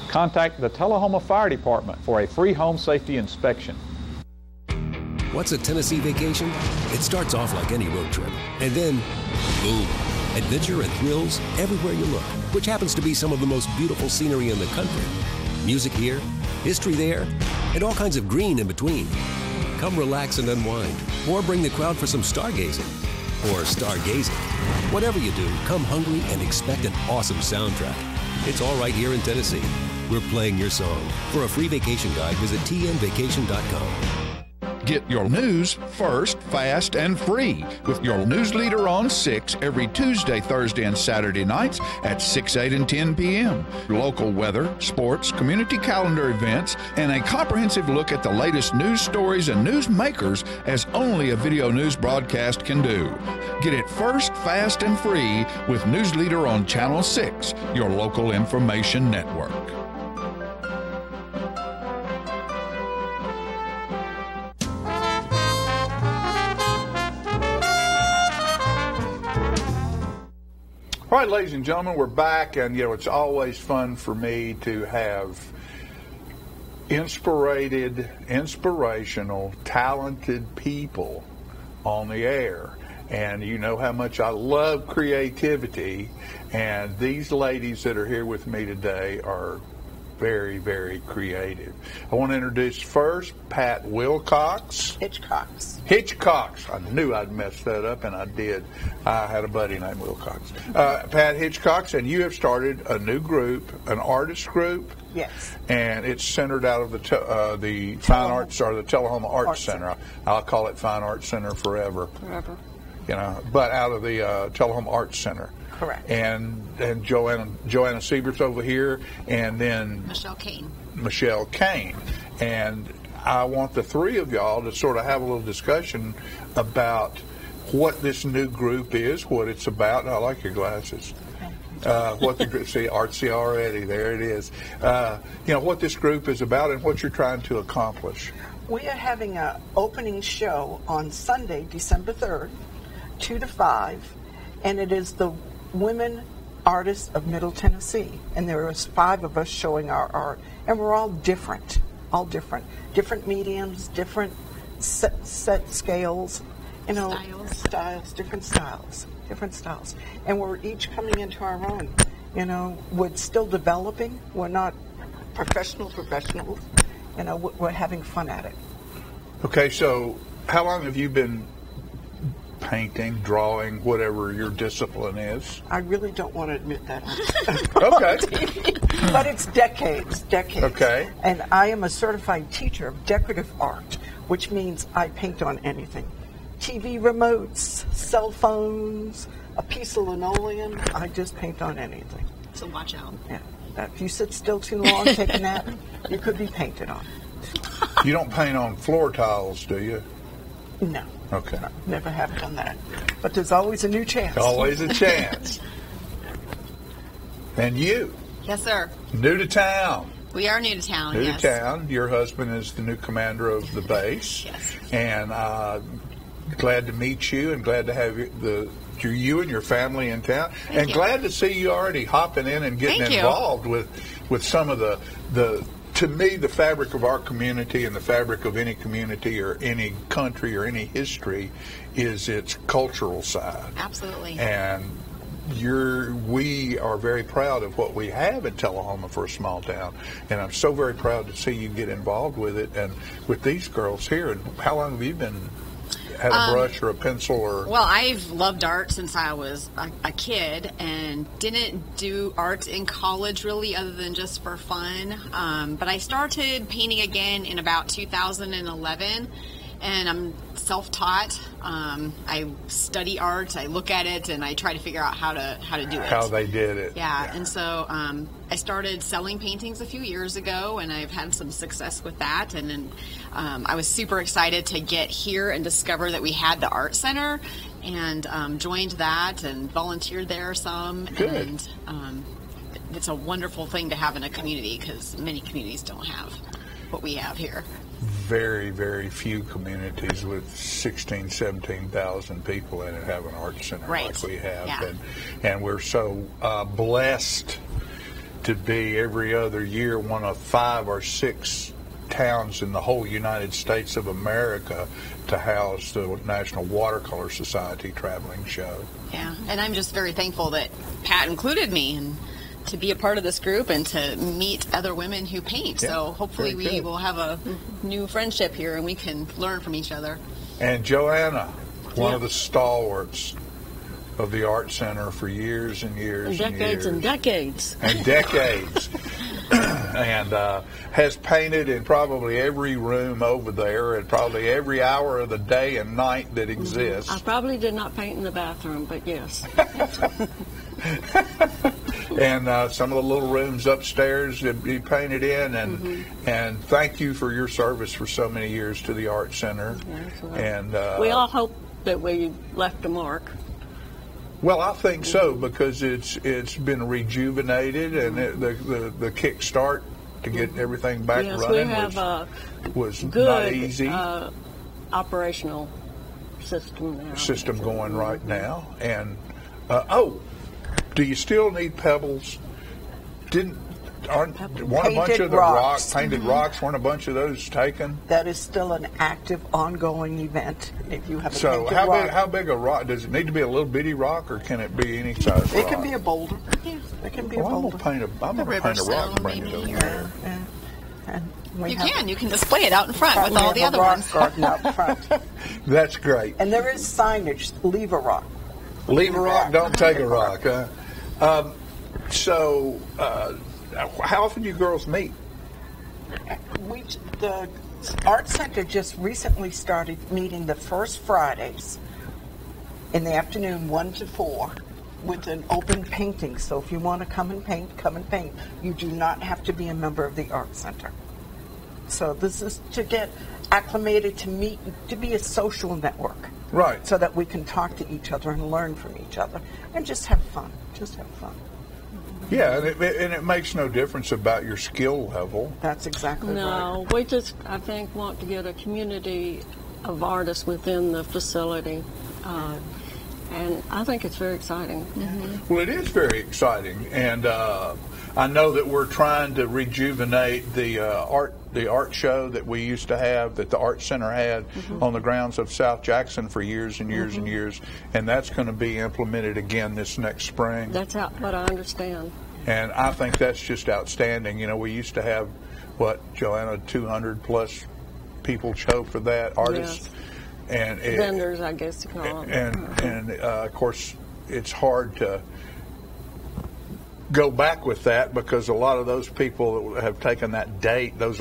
[SPEAKER 14] Contact the Tullahoma Fire Department for a free home safety inspection.
[SPEAKER 16] What's a Tennessee vacation? It starts off like any road trip, and then, boom, adventure and thrills everywhere you look, which happens to be some of the most beautiful scenery in the country. Music here, history there, and all kinds of green in between. Come relax and unwind, or bring the crowd for some stargazing, or stargazing. Whatever you do, come hungry and expect an awesome soundtrack. It's all right here in Tennessee. We're playing your song. For a free vacation guide, visit tnvacation.com.
[SPEAKER 9] Get your news first, fast, and free with your news leader on 6 every Tuesday, Thursday, and Saturday nights at 6, 8, and 10 p.m. Local weather, sports, community calendar events, and a comprehensive look at the latest news stories and news makers as only a video news broadcast can do. Get it first, fast, and free with News Leader on Channel 6, your local information network.
[SPEAKER 1] All right, ladies and gentlemen, we're back, and it's always fun for me to have inspirational, talented people on the air. And you know how much I love creativity, and these ladies that are here with me today are very, very creative. I want to introduce first Pat Wilcox. Hitchcox. I knew I'd mess that up, and I did. I had a buddy named Wilcox. Pat Hitchcox, and you have started a new group, an artist group.
[SPEAKER 17] Yes.
[SPEAKER 1] And it's centered out of the Fine Arts, or the Tullahoma Arts Center. I'll call it Fine Arts Center forever. But out of the Tullahoma Arts Center.
[SPEAKER 17] Correct.
[SPEAKER 1] And Joanna Siebert's over here, and then Michelle Kane. And I want the three of y'all to sort of have a little discussion about what this new group is, what it's about. I like your glasses. What the group, see, artsy already. There it is. What this group is about and what you're trying to accomplish.
[SPEAKER 17] We are having an opening show on Sunday, December 3rd, 2 to 5, and it is the Women Artists of Middle Tennessee. And there is 5 of us showing our art, and we're all different. Different mediums, different set scales, different styles. And we're each coming into our own. We're still developing. We're not professionals. We're having fun at it.
[SPEAKER 1] Okay, so how long have you been painting, drawing, whatever your discipline is?
[SPEAKER 17] I really don't want to admit that.
[SPEAKER 1] Okay.
[SPEAKER 17] But it's decades.
[SPEAKER 1] Okay.
[SPEAKER 17] And I am a certified teacher of decorative art, which means I paint on anything. TV remotes, cell phones, a piece of linoleum, I just paint on anything.
[SPEAKER 18] So watch out.
[SPEAKER 17] Yeah. If you sit still too long, take a nap, you could be painted on.
[SPEAKER 1] You don't paint on floor tiles, do you?
[SPEAKER 17] No.
[SPEAKER 1] Okay.
[SPEAKER 17] No, never have done that. But there's always a new chance.
[SPEAKER 1] Always a chance. And you?
[SPEAKER 18] Yes, sir.
[SPEAKER 1] New to town.
[SPEAKER 18] We are new to town,
[SPEAKER 1] New to town. Your husband is the new commander of the base.
[SPEAKER 18] Yes.
[SPEAKER 1] And glad to meet you, and glad to have you and your family in town.
[SPEAKER 18] Thank you.
[SPEAKER 1] Glad to see you already hopping in and getting involved with some of the to me, the fabric of our community and the fabric of any community or any country or any history is its cultural side.
[SPEAKER 18] Absolutely.
[SPEAKER 1] And we are very proud of what we have in Tullahoma for a small town, and I'm so very proud to see you get involved with it and with these girls here. And how long have you had a brush or a pencil or?
[SPEAKER 18] Well, I've loved art since I was a kid, and didn't do art in college really, other than just for fun. But I started painting again in about 2011. And I'm self-taught. I study art. I look at it, and I try to figure out how to do it.
[SPEAKER 1] How they did it.
[SPEAKER 18] Yeah. And so I started selling paintings a few years ago, and I've had some success with that. And then I was super excited to get here and discover that we had the art center, and joined that and volunteered there some.
[SPEAKER 1] Good.
[SPEAKER 18] And it's a wonderful thing to have in a community, because many communities don't have what we have here.
[SPEAKER 1] Very, very few communities with 16,000, 17,000 people in it have an art center like we have.
[SPEAKER 18] Yeah.
[SPEAKER 1] And we're so blessed to be every other year one of 5 or 6 towns in the whole United States of America to house the National Watercolor Society traveling show.
[SPEAKER 18] Yeah, and I'm just very thankful that Pat included me and to be a part of this group and to meet other women who paint.
[SPEAKER 1] Yeah,
[SPEAKER 18] so hopefully we will have a new friendship here, and we can learn from each other.
[SPEAKER 1] And Joanna, one of the stalwarts of the Art Center for years and years
[SPEAKER 19] and decades
[SPEAKER 1] and
[SPEAKER 19] and decades.
[SPEAKER 1] And decades. And has painted in probably every room over there and probably every hour of the day and night that exists.
[SPEAKER 19] I probably did not paint in the bathroom, but yes.
[SPEAKER 1] And some of the little rooms upstairs that you painted in, and thank you for your service for so many years to the Art Center. And
[SPEAKER 19] we all hope that we left a mark.
[SPEAKER 1] Well, I think so, because it's been rejuvenated, and the kickstart to get everything back running was
[SPEAKER 19] good,
[SPEAKER 1] not easy.
[SPEAKER 19] Operational system now.
[SPEAKER 1] System going right now, and do you still need pebbles? Aren't a bunch of the painted rocks? Weren't a bunch of those taken?
[SPEAKER 17] That is still an active, ongoing event. If you have a
[SPEAKER 1] so
[SPEAKER 17] painted rock.
[SPEAKER 1] how big a rock? Does it need to be a little bitty rock, or can it be any size rock?
[SPEAKER 17] It can be a boulder. Yeah, it can be a boulder.
[SPEAKER 1] I'm gonna paint a rock and bring it over here.
[SPEAKER 18] And you can display it out in front with all the other ones.
[SPEAKER 17] Garden out front.
[SPEAKER 1] That's great.
[SPEAKER 17] And there is signage. Leave a rock.
[SPEAKER 1] Leave a rock. Don't take a rock. So, how often do you girls meet?
[SPEAKER 17] The Art Center just recently started meeting the first Fridays in the afternoon, 1 to 4, with an open painting. So if you want to come and paint, come and paint. You do not have to be a member of the Art Center. So this is to get acclimated to meet, to be a social network.
[SPEAKER 1] Right.
[SPEAKER 17] So that we can talk to each other and learn from each other and just have fun. Just have fun.
[SPEAKER 1] Yeah, and it makes no difference about your skill level.
[SPEAKER 17] That's exactly right.
[SPEAKER 19] No, we just, I think, want to get a community of artists within the facility. And I think it's very exciting.
[SPEAKER 1] Well, it is very exciting, and I know that we're trying to rejuvenate the art show that we used to have, that the Art Center had on the grounds of South Jackson for years and years and years, and that's going to be implemented again this next spring.
[SPEAKER 19] That's what I understand.
[SPEAKER 1] And I think that's just outstanding. You know, we used to have, Joanna, 200 plus people show for that, artists.
[SPEAKER 19] Yes.
[SPEAKER 1] And
[SPEAKER 19] vendors, I guess you call them.
[SPEAKER 1] And of course, it's hard to go back with that, because a lot of those people that have taken that date, those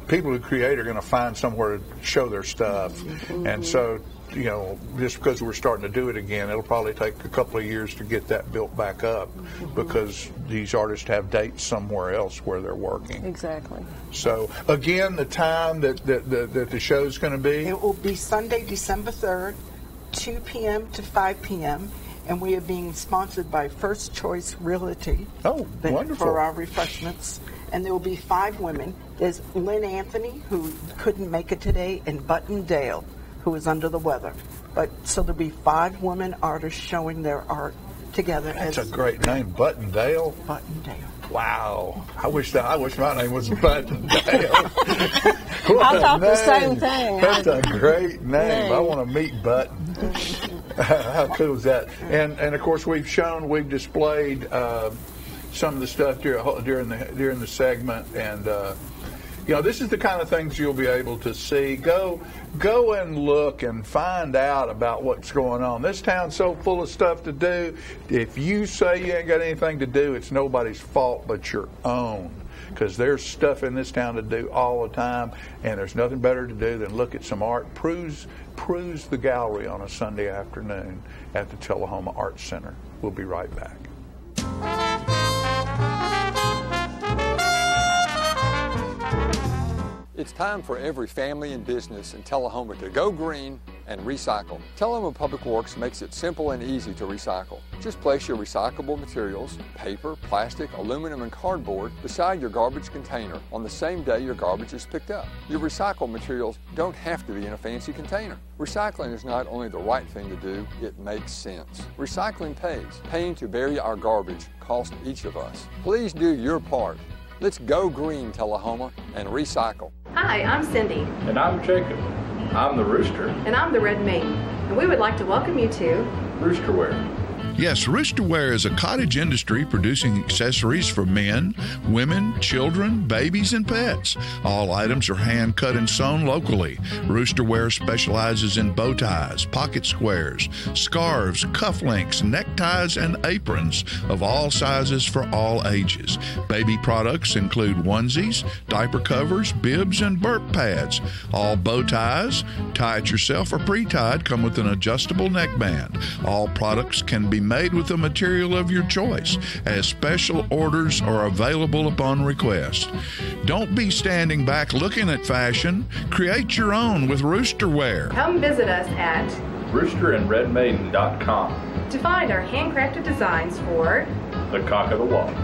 [SPEAKER 1] people who create are going to find somewhere to show their stuff. And so, you know, just because we're starting to do it again, it'll probably take a couple of years to get that built back up, because these artists have dates somewhere else where they're working.
[SPEAKER 19] Exactly.
[SPEAKER 1] So, again, the time that the show's going to be?
[SPEAKER 17] It will be Sunday, December 3rd, 2 p.m. to 5 p.m., and we are being sponsored by First Choice Realty.
[SPEAKER 1] Oh, wonderful.
[SPEAKER 17] For our refreshments. And there will be 5 women. There's Lynn Anthony, who couldn't make it today, and Button Dale, who is under the weather. So there'll be 5 women artists showing their art together.
[SPEAKER 1] That's a great name, Button Dale.
[SPEAKER 17] Button Dale.
[SPEAKER 1] Wow. I wish my name was Button Dale.
[SPEAKER 19] I thought the same thing.
[SPEAKER 1] That's a great name. I want to meet Button. How cool is that? And of course we've displayed some of the stuff during the segment, and this is the kind of things you'll be able to see. Go and look and find out about what's going on. This town's so full of stuff to do. If you say you ain't got anything to do, it's nobody's fault but your own. Because there's stuff in this town to do all the time, and there's nothing better to do than look at some art. Peruse the gallery on a Sunday afternoon at the Tullahoma Arts Center. We'll be right back.
[SPEAKER 20] It's time for every family and business in Tullahoma to go green and recycle. Tullahoma Public Works makes it simple and easy to recycle. Just place your recyclable materials, paper, plastic, aluminum, and cardboard beside your garbage container on the same day your garbage is picked up. Your recycled materials don't have to be in a fancy container. Recycling is not only the right thing to do, it makes sense. Recycling pays. Paying to bury our garbage costs each of us. Please do your part. Let's go green, Tullahoma, and recycle.
[SPEAKER 21] Hi, I'm Cindy.
[SPEAKER 14] And I'm Jacob. I'm the Rooster.
[SPEAKER 21] And I'm the Red Maiden. And we would like to welcome you to
[SPEAKER 14] Roosterwear.
[SPEAKER 9] Yes, Roosterwear is a cottage industry producing accessories for men, women, children, babies, and pets. All items are hand cut and sewn locally. Roosterwear specializes in bow ties, pocket squares, scarves, cufflinks, neckties, and aprons of all sizes for all ages. Baby products include onesies, diaper covers, bibs, and burp pads. All bow ties, tie it yourself or pre-tied, come with an adjustable neckband. All products can be made with the material of your choice, as special orders are available upon request. Don't be standing back looking at fashion. Create your own with Roosterwear.
[SPEAKER 21] Come visit us at
[SPEAKER 14] roosterandredmaiden.com
[SPEAKER 21] to find our handcrafted designs for
[SPEAKER 14] the cock of the walk.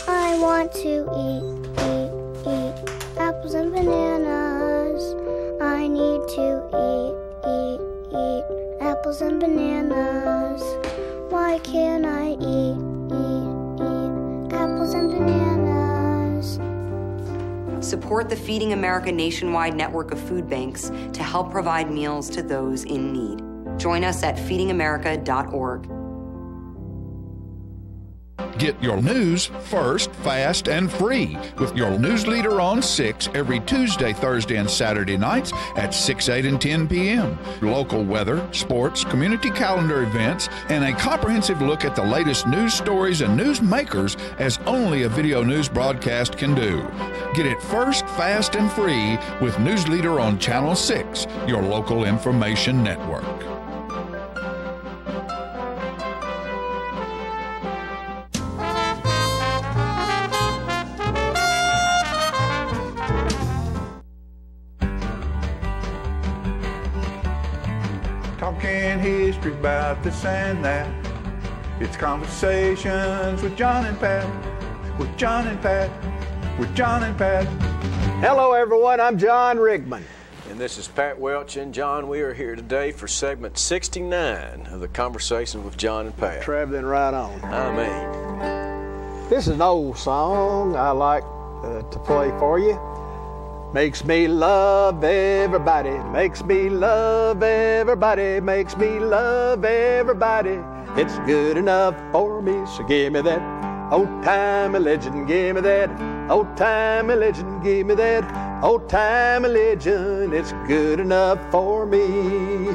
[SPEAKER 22] I want to eat apples and bananas. I need to eat apples and bananas. Why can't I eat apples and bananas?
[SPEAKER 23] Support the Feeding America nationwide network of food banks to help provide meals to those in need. Join us at feedingamerica.org.
[SPEAKER 9] Get your news first, fast, and free with your news leader on 6 every Tuesday, Thursday, and Saturday nights at 6, 8, and 10 p.m. Local weather, sports, community calendar events, and a comprehensive look at the latest news stories and news makers as only a video news broadcast can do. Get it first, fast, and free with News Leader on Channel 6, your local information network.
[SPEAKER 1] Talking history about this and that. It's conversations with John and Pat. With John and Pat. With John and Pat.
[SPEAKER 24] Hello everyone, I'm John Rigman.
[SPEAKER 25] And this is Pat Welch and John. We are here today for segment 69 of the Conversation with John and Pat.
[SPEAKER 24] Traveling right on.
[SPEAKER 25] I mean.
[SPEAKER 24] This is an old song I like to play for you. Makes me love everybody, makes me love everybody, makes me love everybody. It's good enough for me, so give me that old-time religion, give me that old-time religion, give me that old-time religion. It's good enough for me.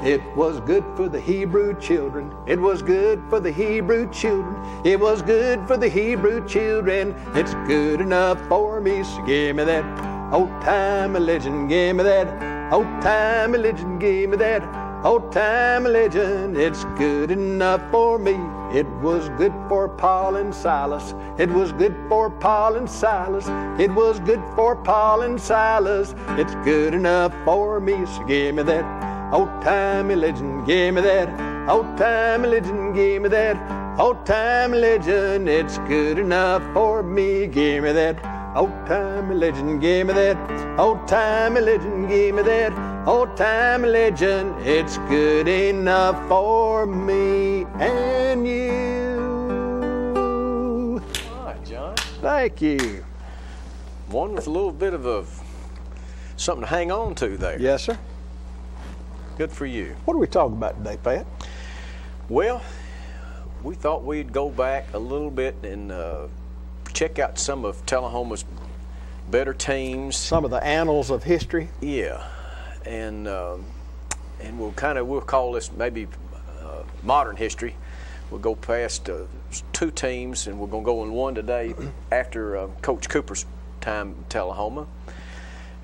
[SPEAKER 24] It was good for the Hebrew children. It was good for the Hebrew children. It was good for the Hebrew children. It's good enough for me, so give me that old-time religion, give me that old-time religion, give me that old-time religion. It's good enough for me. It was good for Paul and Silas. It was good for Paul and Silas. It was good for Paul and Silas. It's good enough for me, so give me that old-time religion, give me that old-time religion, give me that old-time religion. It's good enough for me, give me that old-time religion, give me that old-time religion, give me that old-time religion. It's good enough for me and you.
[SPEAKER 25] All right, John.
[SPEAKER 24] Thank you.
[SPEAKER 25] One with a little bit of a something to hang on to there.
[SPEAKER 24] Yes, sir.
[SPEAKER 25] Good for you.
[SPEAKER 24] What are we talking about today, Pat?
[SPEAKER 25] Well, we thought we'd go back a little bit and check out some of Tullahoma's better teams.
[SPEAKER 24] Some of the annals of history.
[SPEAKER 25] Yeah, and we'll call this maybe modern history. We'll go past 2 teams, and we're going to go in one today after Coach Cooper's time in Tullahoma.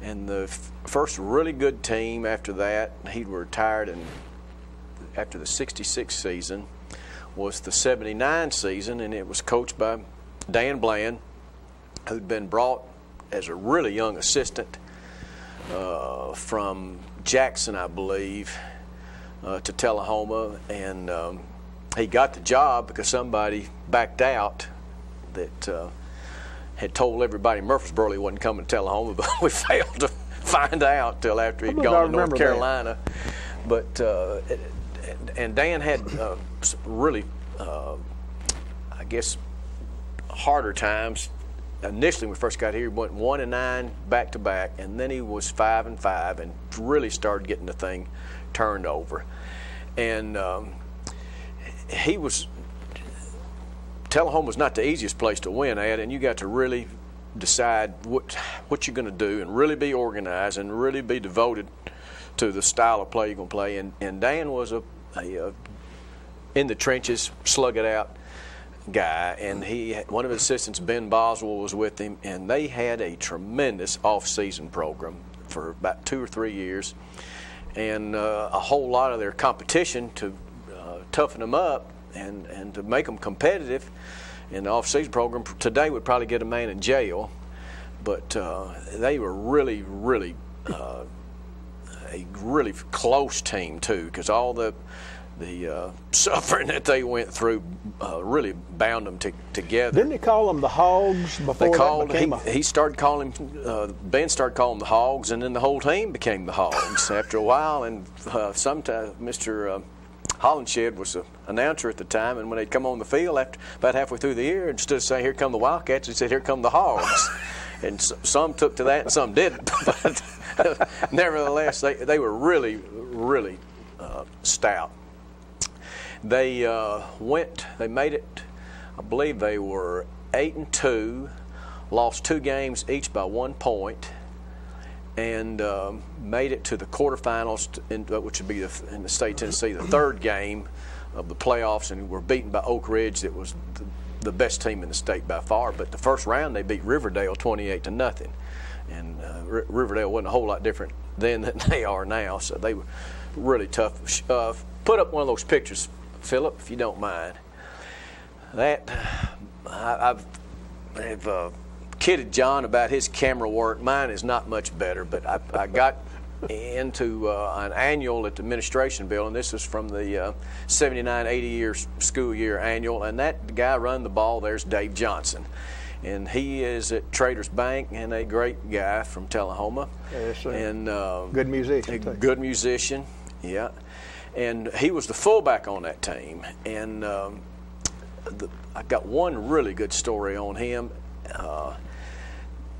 [SPEAKER 25] And the first really good team after that, he retired after the 66 season, was the 79 season, and it was coached by Dan Bland, who'd been brought as a really young assistant from Jackson, I believe, to Tullahoma, and he got the job because somebody backed out that had told everybody Murfreesboro he wasn't coming to Tullahoma, but we failed to find out till after he'd gone to North Carolina. That. But and Dan had really, I guess, harder times. Initially, when we first got here, he went 1-9 back-to-back, and then he was 5-5 and really started getting the thing turned over. And Tullahoma was not the easiest place to win at, and you got to really decide what you're going to do and really be organized and really be devoted to the style of play you're going to play. And Dan was a in the trenches, slug it out guy, and one of his assistants, Ben Boswell, was with him, and they had a tremendous off-season program for about 2 or 3 years, and a whole lot of their competition to toughen them up and to make them competitive in the off-season program today would probably get a man in jail, but they were really a really close team too, because all the suffering that they went through really bound them together.
[SPEAKER 24] Didn't they call them the Hogs before
[SPEAKER 25] he started calling Ben started calling them the Hogs, and then the whole team became the Hogs after a while. And sometime Mr. Hollenshed was the announcer at the time, and when they'd come on the field about halfway through the year, instead of saying "Here come the Wildcats," he said "Here come the Hogs." And some took to that and some didn't. But nevertheless, they were really stout. They made it, I believe they were 8-2, lost 2 games each by 1 point, and made it to the quarterfinals, which would be in the state of Tennessee, the 3rd game of the playoffs, and were beaten by Oak Ridge. That was the best team in the state by far. But the first round they beat Riverdale 28-0, and Riverdale wasn't a whole lot different then than they are now. So they were really tough. Put up one of those pictures, Philip, if you don't mind. I've kidded John about his camera work. Mine is not much better, but I got into an annual at the administration building. This is from the 79-80 school year annual, and that guy running the ball there's Dave Johnson. And he is at Traders Bank, and a great guy from Tullahoma.
[SPEAKER 24] Yes, sir.
[SPEAKER 25] And
[SPEAKER 24] good musician, too.
[SPEAKER 25] Good musician, yeah. And he was the fullback on that team. And I got one really good story on him.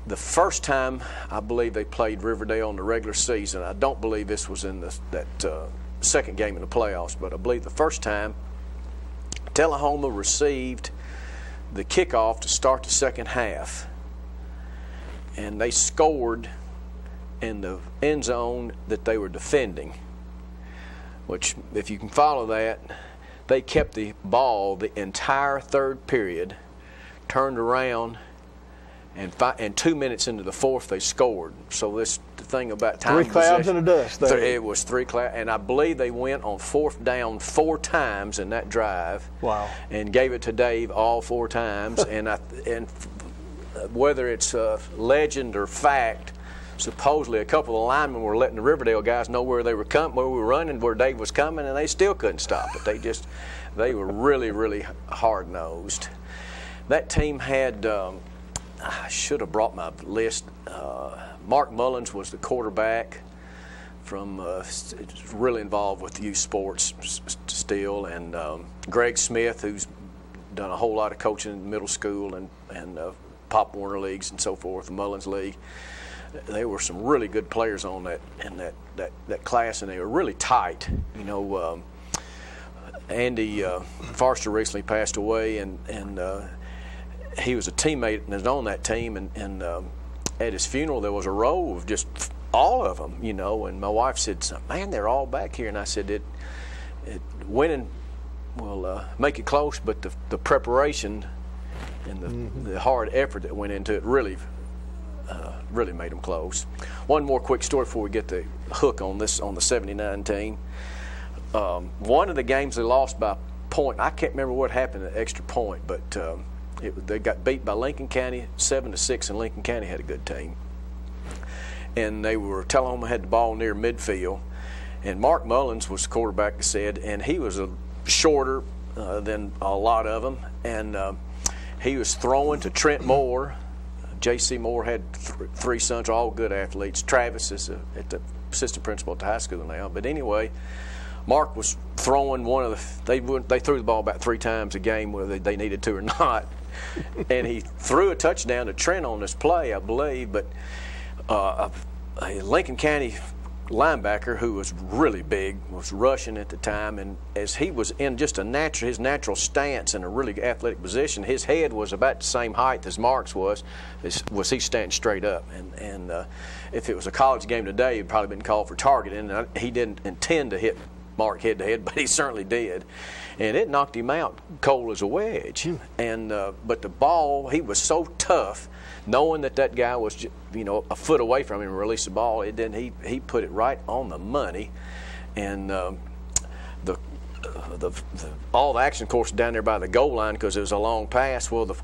[SPEAKER 25] The first time I believe they played Riverdale in the regular season, I don't believe this was in that second game in the playoffs, but I believe the first time Tullahoma received the kickoff to start the second half, and they scored in the end zone that they were defending, which, if you can follow that, they kept the ball the entire third period, turned around, and 2 minutes into the fourth they scored. So the thing about time
[SPEAKER 24] 3 clouds and a dust there.
[SPEAKER 25] It was 3 clouds, and I believe they went on 4th down 4 times in that drive.
[SPEAKER 24] Wow.
[SPEAKER 25] And gave it to Dave all 4 times. and whether it's legend or fact, supposedly a couple of linemen were letting the Riverdale guys know where we were running, where Dave was coming, and they still couldn't stop it. They were really hard-nosed. That team had, I should have brought my list. Mark Mullins was the quarterback, from really involved with youth sports still, and Greg Smith, who's done a whole lot of coaching in middle school and Pop Warner leagues and so forth, the Mullins League. there were some really good players on that class, and they were really tight. You know, Andy Forster recently passed away, and he was a teammate and was on that team, and at his funeral there was a row of just all of them, you know, and my wife said, man, they're all back here, and I said, winning will make it close, but the preparation and the hard effort that went into it really made them close. One more quick story before we get the hook on the 79 team. One of the games they lost by point, I can't remember what happened at extra point, but they got beat by Lincoln County 7-6, and Lincoln County had a good team. And Tullahoma had the ball near midfield, and Mark Mullins was the quarterback, they said, and he was shorter than a lot of them, and he was throwing to Trent Moore. J.C. Moore had three sons, all good athletes. Travis is at the assistant principal at the high school now. But anyway, Mark was throwing they threw the ball about 3 times a game, whether they needed to or not. And he threw a touchdown to Trent on this play, I believe. But a Lincoln County linebacker who was really big was rushing at the time, and as he was in just his natural stance in a really athletic position, his head was about the same height as Mark's was he standing straight up, and if it was a college game today, he'd probably been called for targeting, and he didn't intend to hit Mark head to head, but he certainly did, and it knocked him out cold as a wedge. And but the ball, he was so tough, knowing that guy was, you know, a foot away from him and released the ball. He put it right on the money, and all the action, of course, down there by the goal line because it was a long pass. Well, the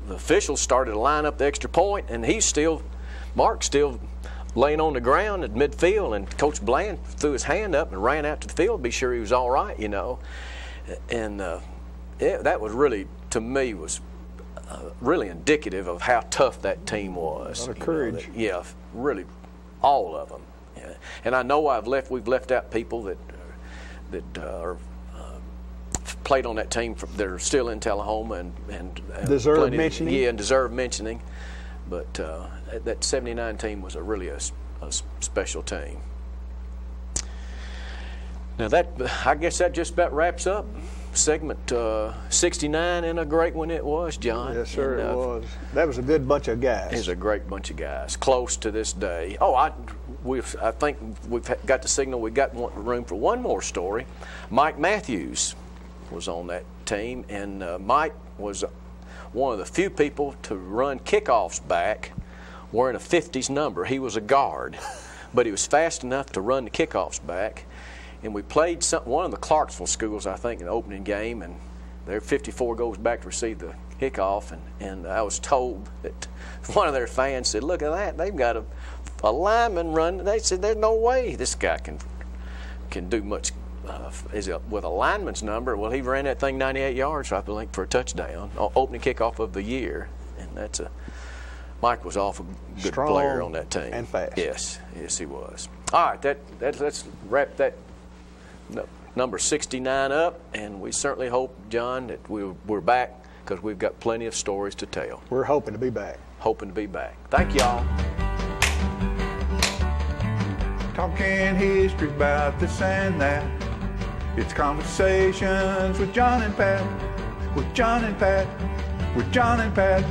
[SPEAKER 25] officials started to line up the extra point, and Mark's still laying on the ground at midfield, and Coach Bland threw his hand up and ran out to the field to be sure he was all right, you know. And that was really, to me, was really indicative of how tough that team was.
[SPEAKER 24] A lot of courage.
[SPEAKER 25] Yeah, really, all of them. Yeah. And I know we've left out people that are played on that team that are still in Tullahoma and
[SPEAKER 24] deserve mentioning.
[SPEAKER 25] Yeah, and deserve mentioning. But that 79 team was really a special team. Now I guess that just about wraps up segment 69, and a great one it was, John.
[SPEAKER 24] Yes, sir, it was. That was a good bunch of guys.
[SPEAKER 25] It was a great bunch of guys, close to this day. Oh, I think we've got the signal. We got room for one more story. Mike Matthews was on that team, and Mike was one of the few people to run kickoffs back wearing a 50s number. He was a guard, but he was fast enough to run the kickoffs back. And we played one of the Clarksville schools, I think, in the opening game, and their 54 goes back to receive the kickoff, and I was told that one of their fans said, "Look at that! They've got a lineman run." They said, "There's no way this guy can do much with a lineman's number." Well, he ran that thing 98 yards, I think, for a touchdown, opening kickoff of the year, and Mike was awful good
[SPEAKER 24] strong
[SPEAKER 25] player on that team.
[SPEAKER 24] And fast.
[SPEAKER 25] Yes, he was. All right, let's wrap that number 69 up, and we certainly hope, John, that we're back because we've got plenty of stories to tell.
[SPEAKER 24] We're hoping to be back.
[SPEAKER 25] Thank y'all.
[SPEAKER 9] Talking history about this and that. It's conversations with John and Pat. With John and Pat. With John and Pat.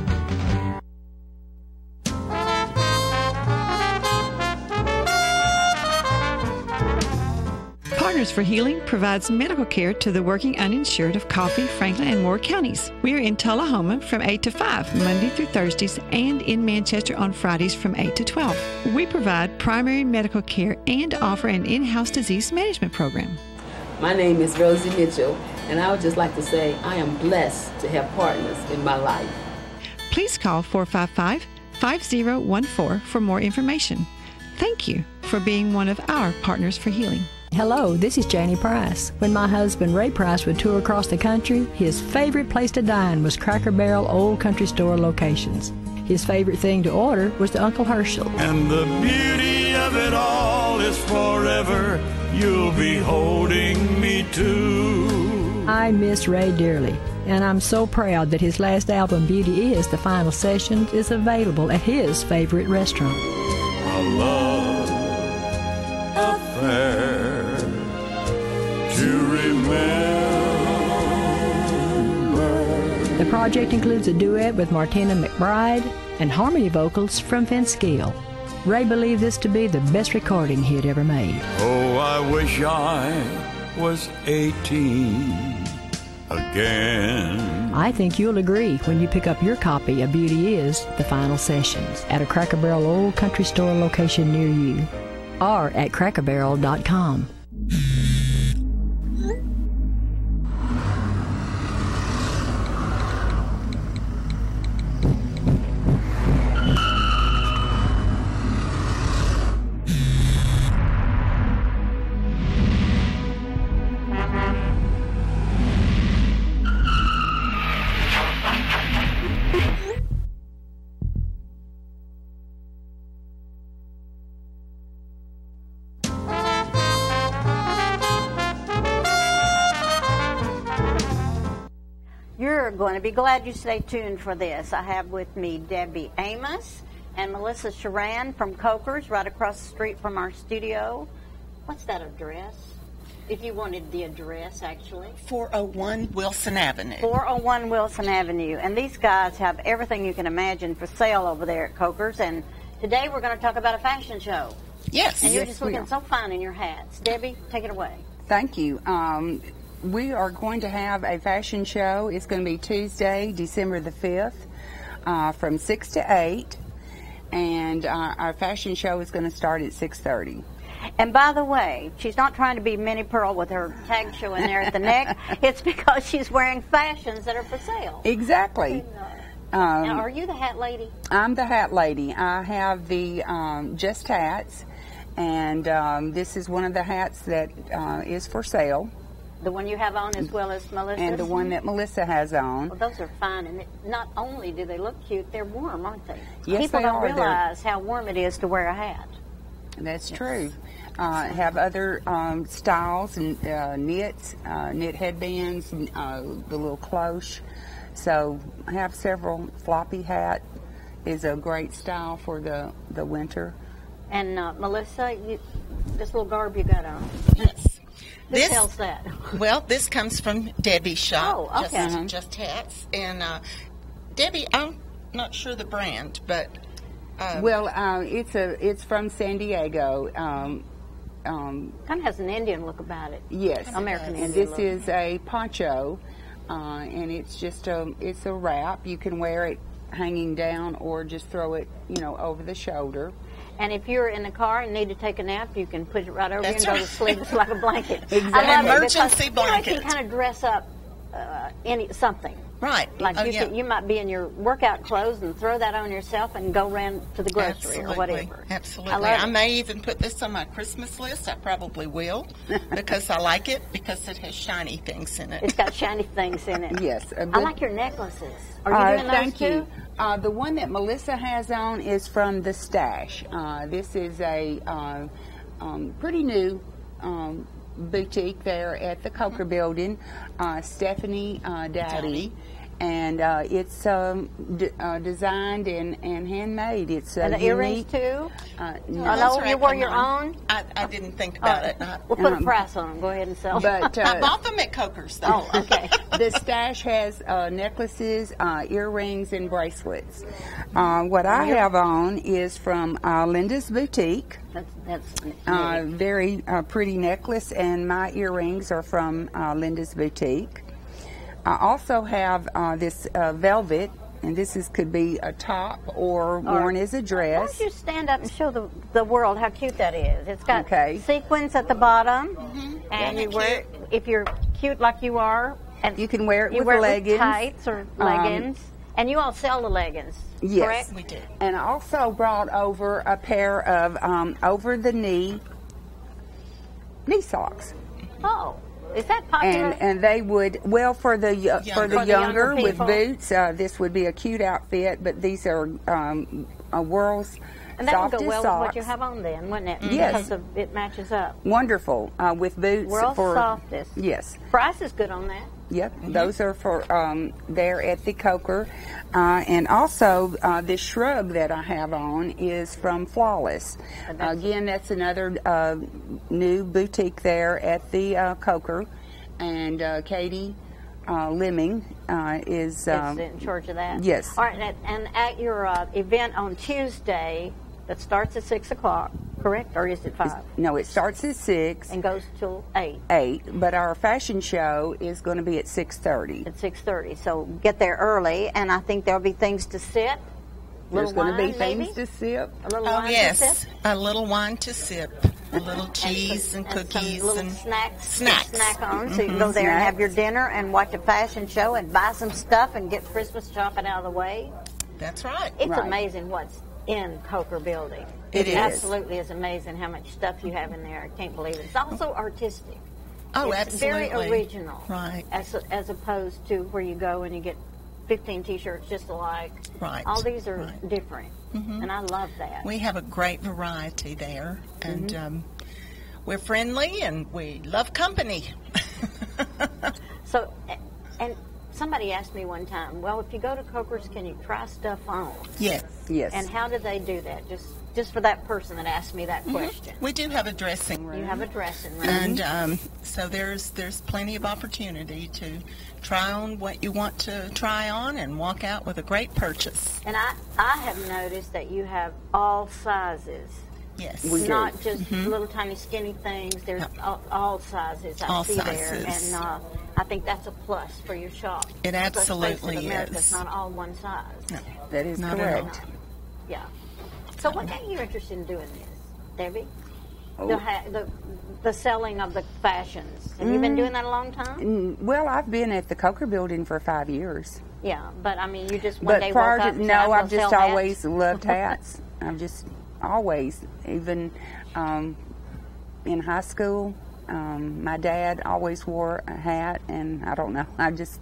[SPEAKER 2] Partners for Healing provides medical care to the working uninsured of Coffee, Franklin, and Moore counties. We are in Tullahoma from 8 to 5, Monday through Thursdays, and in Manchester on Fridays from 8 to 12. We provide primary medical care and offer an in-house disease management program.
[SPEAKER 4] My name is Rosie Mitchell, and I would just like to say I am blessed to have partners in my life.
[SPEAKER 2] Please call 455-5014 for more information. Thank you for being one of our Partners for Healing.
[SPEAKER 5] Hello, this is Janie Price. When my husband Ray Price would tour across the country, his favorite place to dine was Cracker Barrel Old Country Store locations. His favorite thing to order was the Uncle Herschel.
[SPEAKER 6] And the beauty of it all is forever, you'll be holding me to.
[SPEAKER 5] I miss Ray dearly. and I'm so proud that his last album, Beauty Is the Final Sessions, is available at his favorite restaurant.
[SPEAKER 6] A love affair to remember.
[SPEAKER 5] The project includes a duet with Martina McBride and harmony vocals from Vince Gill. Ray believed this to be the best recording he had ever made.
[SPEAKER 6] Oh, I wish I was 18 again.
[SPEAKER 5] I think you'll agree when you pick up your copy of Beauty Is the Final Sessions at a Cracker Barrel Old Country Store location near you or at crackerbarrel.com.
[SPEAKER 3] Going to be glad you stay tuned for this. I have with me Debbie Amos and Melissa Sharan from Coker's, right across the street from our studio. What's that address? If you wanted the address, actually.
[SPEAKER 7] 401 Wilson Avenue.
[SPEAKER 3] 401 Wilson Avenue. And these guys have everything you can imagine for sale over there at Coker's. And today we're going to talk about a fashion show.
[SPEAKER 7] Yes.
[SPEAKER 3] And you're
[SPEAKER 7] yes,
[SPEAKER 3] just looking so fine in your hats. Debbie, take it away.
[SPEAKER 8] Thank you. We are going to have a fashion show. It's going to be Tuesday, December the 5th, from 6 to 8. And our fashion show is going to start at 6:30.
[SPEAKER 3] And by the way, she's not trying to be Minnie Pearl with her tag showing there at the neck. It's because she's wearing fashions that are for sale.
[SPEAKER 8] Exactly.
[SPEAKER 3] Now, are you the hat lady?
[SPEAKER 8] I'm the hat lady. I have the Just Hats, and this is one of the hats that is for sale.
[SPEAKER 3] The one you have on as well as Melissa's?
[SPEAKER 8] And the one that Melissa has on.
[SPEAKER 3] Well, those are fine, and not only do they look cute, they're warm, aren't they?
[SPEAKER 8] Yes,
[SPEAKER 3] People
[SPEAKER 8] they
[SPEAKER 3] don't
[SPEAKER 8] are.
[SPEAKER 3] realize how warm it is to wear a hat.
[SPEAKER 8] That's true. Have other styles and knits, knit headbands, the little cloche. So I have several. Floppy hat is a great style for the winter.
[SPEAKER 3] And Melissa, this little garb you got on.
[SPEAKER 7] Yes.
[SPEAKER 3] Who sells that?
[SPEAKER 7] Well, this comes from Debbie's shop.
[SPEAKER 3] Oh, okay.
[SPEAKER 7] Just Hats. And Debbie, I'm not sure the brand, but
[SPEAKER 8] well, it's from San Diego.
[SPEAKER 3] Kind of has an Indian look about it.
[SPEAKER 8] Yes,
[SPEAKER 3] American Indian.
[SPEAKER 8] This
[SPEAKER 3] look.
[SPEAKER 8] is a poncho, and it's just a wrap. You can wear it hanging down or just throw it, over the shoulder.
[SPEAKER 3] And if you're in the car and need to take a nap, you can put it right over
[SPEAKER 7] That's
[SPEAKER 3] you and
[SPEAKER 7] right.
[SPEAKER 3] go to sleep. It's like a blanket.
[SPEAKER 8] Exactly.
[SPEAKER 3] I love
[SPEAKER 7] Emergency
[SPEAKER 3] it because,
[SPEAKER 7] blanket.
[SPEAKER 3] You can kind of dress up something.
[SPEAKER 7] Right.
[SPEAKER 3] Like you might be in your workout clothes and throw that on yourself and go around to the grocery or whatever.
[SPEAKER 7] Absolutely. I may even put this on my Christmas list. I probably will because I like it because it has shiny things in it.
[SPEAKER 3] It's got shiny things in it.
[SPEAKER 8] Yes.
[SPEAKER 3] I like your necklaces. Are you doing those
[SPEAKER 8] thank
[SPEAKER 3] too?
[SPEAKER 8] you. The one that Melissa has on is from The Stash. This is a pretty new boutique there at the Coker Building, Stephanie Dowdy. And it's designed and handmade. It's
[SPEAKER 3] and the earrings too?
[SPEAKER 8] No,
[SPEAKER 3] you wore your own?
[SPEAKER 7] I didn't think about it.
[SPEAKER 3] We'll put a price on them. Go ahead and sell them.
[SPEAKER 8] But
[SPEAKER 7] I bought them at Coker's.
[SPEAKER 3] Oh, okay.
[SPEAKER 8] The Stash has necklaces, earrings, and bracelets. What I have on is from Linda's Boutique.
[SPEAKER 3] That's
[SPEAKER 8] very pretty necklace, and my earrings are from Linda's Boutique. I also have this velvet, and this could be a top or worn as a dress.
[SPEAKER 3] Why don't you stand up and show the world how cute that is? It's got sequins at the bottom, and you wear it, if you're cute like you are, and
[SPEAKER 8] you can wear it with
[SPEAKER 3] leggings,
[SPEAKER 8] with
[SPEAKER 3] tights or leggings. And you all sell the leggings,
[SPEAKER 8] yes,
[SPEAKER 3] correct?
[SPEAKER 7] We do.
[SPEAKER 8] And I also brought over a pair of over-the-knee knee socks.
[SPEAKER 3] Oh. Is that popular?
[SPEAKER 8] And they would, well, for the younger with
[SPEAKER 3] people.
[SPEAKER 8] boots, this would be a cute outfit, but these are world's
[SPEAKER 3] and that would
[SPEAKER 8] softest
[SPEAKER 3] go well
[SPEAKER 8] socks.
[SPEAKER 3] with what you have on then, wouldn't it?
[SPEAKER 8] Yes.
[SPEAKER 3] Because it matches up.
[SPEAKER 8] Wonderful. With boots.
[SPEAKER 3] World's softest.
[SPEAKER 8] Yes.
[SPEAKER 3] Price is good on that.
[SPEAKER 8] Yep, those are for there at the Coker. And also, this shrug that I have on is from Flawless. Again, that's another new boutique there at the Coker. And Katie Lemming is
[SPEAKER 3] in charge of that.
[SPEAKER 8] Yes.
[SPEAKER 3] All right, and at your event on Tuesday, that starts at 6 o'clock, correct? Or is it 5?
[SPEAKER 8] No, it starts at 6.
[SPEAKER 3] And goes till 8.
[SPEAKER 8] 8, but our fashion show is going to be at 6:30.
[SPEAKER 3] At 6:30, so get there early, and I think there'll be things to sip.
[SPEAKER 8] There's going to be
[SPEAKER 3] maybe?
[SPEAKER 8] things to sip.
[SPEAKER 3] A little wine to sip?
[SPEAKER 7] A little wine to sip. A little cheese and cookies
[SPEAKER 3] some little
[SPEAKER 7] and
[SPEAKER 3] snacks.
[SPEAKER 7] Snacks.
[SPEAKER 3] Snack on, so you can go there and have your dinner and watch a fashion show and buy some stuff and get Christmas shopping out of the way.
[SPEAKER 7] That's right.
[SPEAKER 3] It's amazing what's in Coker Building.
[SPEAKER 7] It is.
[SPEAKER 3] Absolutely is amazing how much stuff you have in there. I can't believe it. It's also artistic.
[SPEAKER 7] Oh,
[SPEAKER 3] it's
[SPEAKER 7] absolutely.
[SPEAKER 3] very original.
[SPEAKER 7] Right.
[SPEAKER 3] As opposed to where you go and you get 15 T-shirts just alike.
[SPEAKER 7] Right.
[SPEAKER 3] All these are different, and I love that.
[SPEAKER 7] We have a great variety there, and we're friendly and we love company.
[SPEAKER 3] So, and somebody asked me one time, well, if you go to Coker's, can you try stuff on?
[SPEAKER 7] Yes.
[SPEAKER 8] Yes.
[SPEAKER 3] And how do they do that? Just for that person that asked me that question.
[SPEAKER 7] We do have a dressing room.
[SPEAKER 3] You have a dressing room.
[SPEAKER 7] And so there's plenty of opportunity to try on what you want to try on and walk out with a great purchase.
[SPEAKER 3] And I have noticed that you have all sizes.
[SPEAKER 7] Yes.
[SPEAKER 3] Not just little tiny skinny things. There's all sizes I see there. And I think that's a plus for your shop.
[SPEAKER 7] It absolutely
[SPEAKER 3] is.
[SPEAKER 7] is.
[SPEAKER 3] It's not all one size.
[SPEAKER 7] No,
[SPEAKER 8] that is
[SPEAKER 7] not
[SPEAKER 8] correct.
[SPEAKER 3] Yeah. So what got you interested in doing this, Debbie? The selling of the fashions. Have you been doing that a long time?
[SPEAKER 8] Well, I've been at the Coker Building for 5 years.
[SPEAKER 3] Yeah, but I mean, you just one day
[SPEAKER 8] prior
[SPEAKER 3] woke up
[SPEAKER 8] to I've just always loved hats. I've just always, even in high school, my dad always wore a hat, and I don't know, I just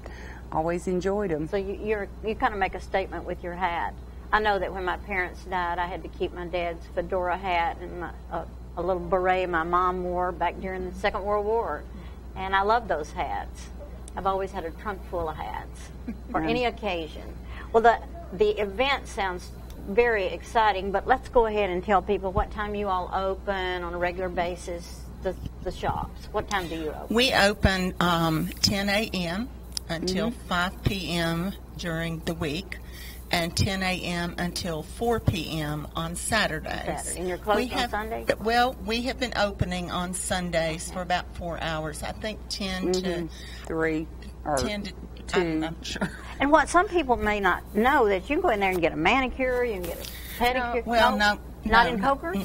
[SPEAKER 8] always enjoyed them.
[SPEAKER 3] So you kind of make a statement with your hat. I know that when my parents died, I had to keep my dad's fedora hat and a little beret my mom wore back during the Second World War. And I love those hats. I've always had a trunk full of hats for any occasion. Well, the event sounds very exciting, but let's go ahead and tell people what time you all open on a regular basis, the shops. What time do you open?
[SPEAKER 7] We open 10 a.m. until 5 p.m. during the week, and 10 a.m. until 4 p.m. on Saturdays.
[SPEAKER 3] And you're closed on Sundays?
[SPEAKER 7] Well, we have been opening on Sundays for about 4 hours. I think 10 to
[SPEAKER 8] 3 or
[SPEAKER 7] 10 to 2. I'm not sure.
[SPEAKER 3] And what some people may not know, that you can go in there and get a manicure, you can get a pedicure.
[SPEAKER 7] No,
[SPEAKER 3] not in Coker's?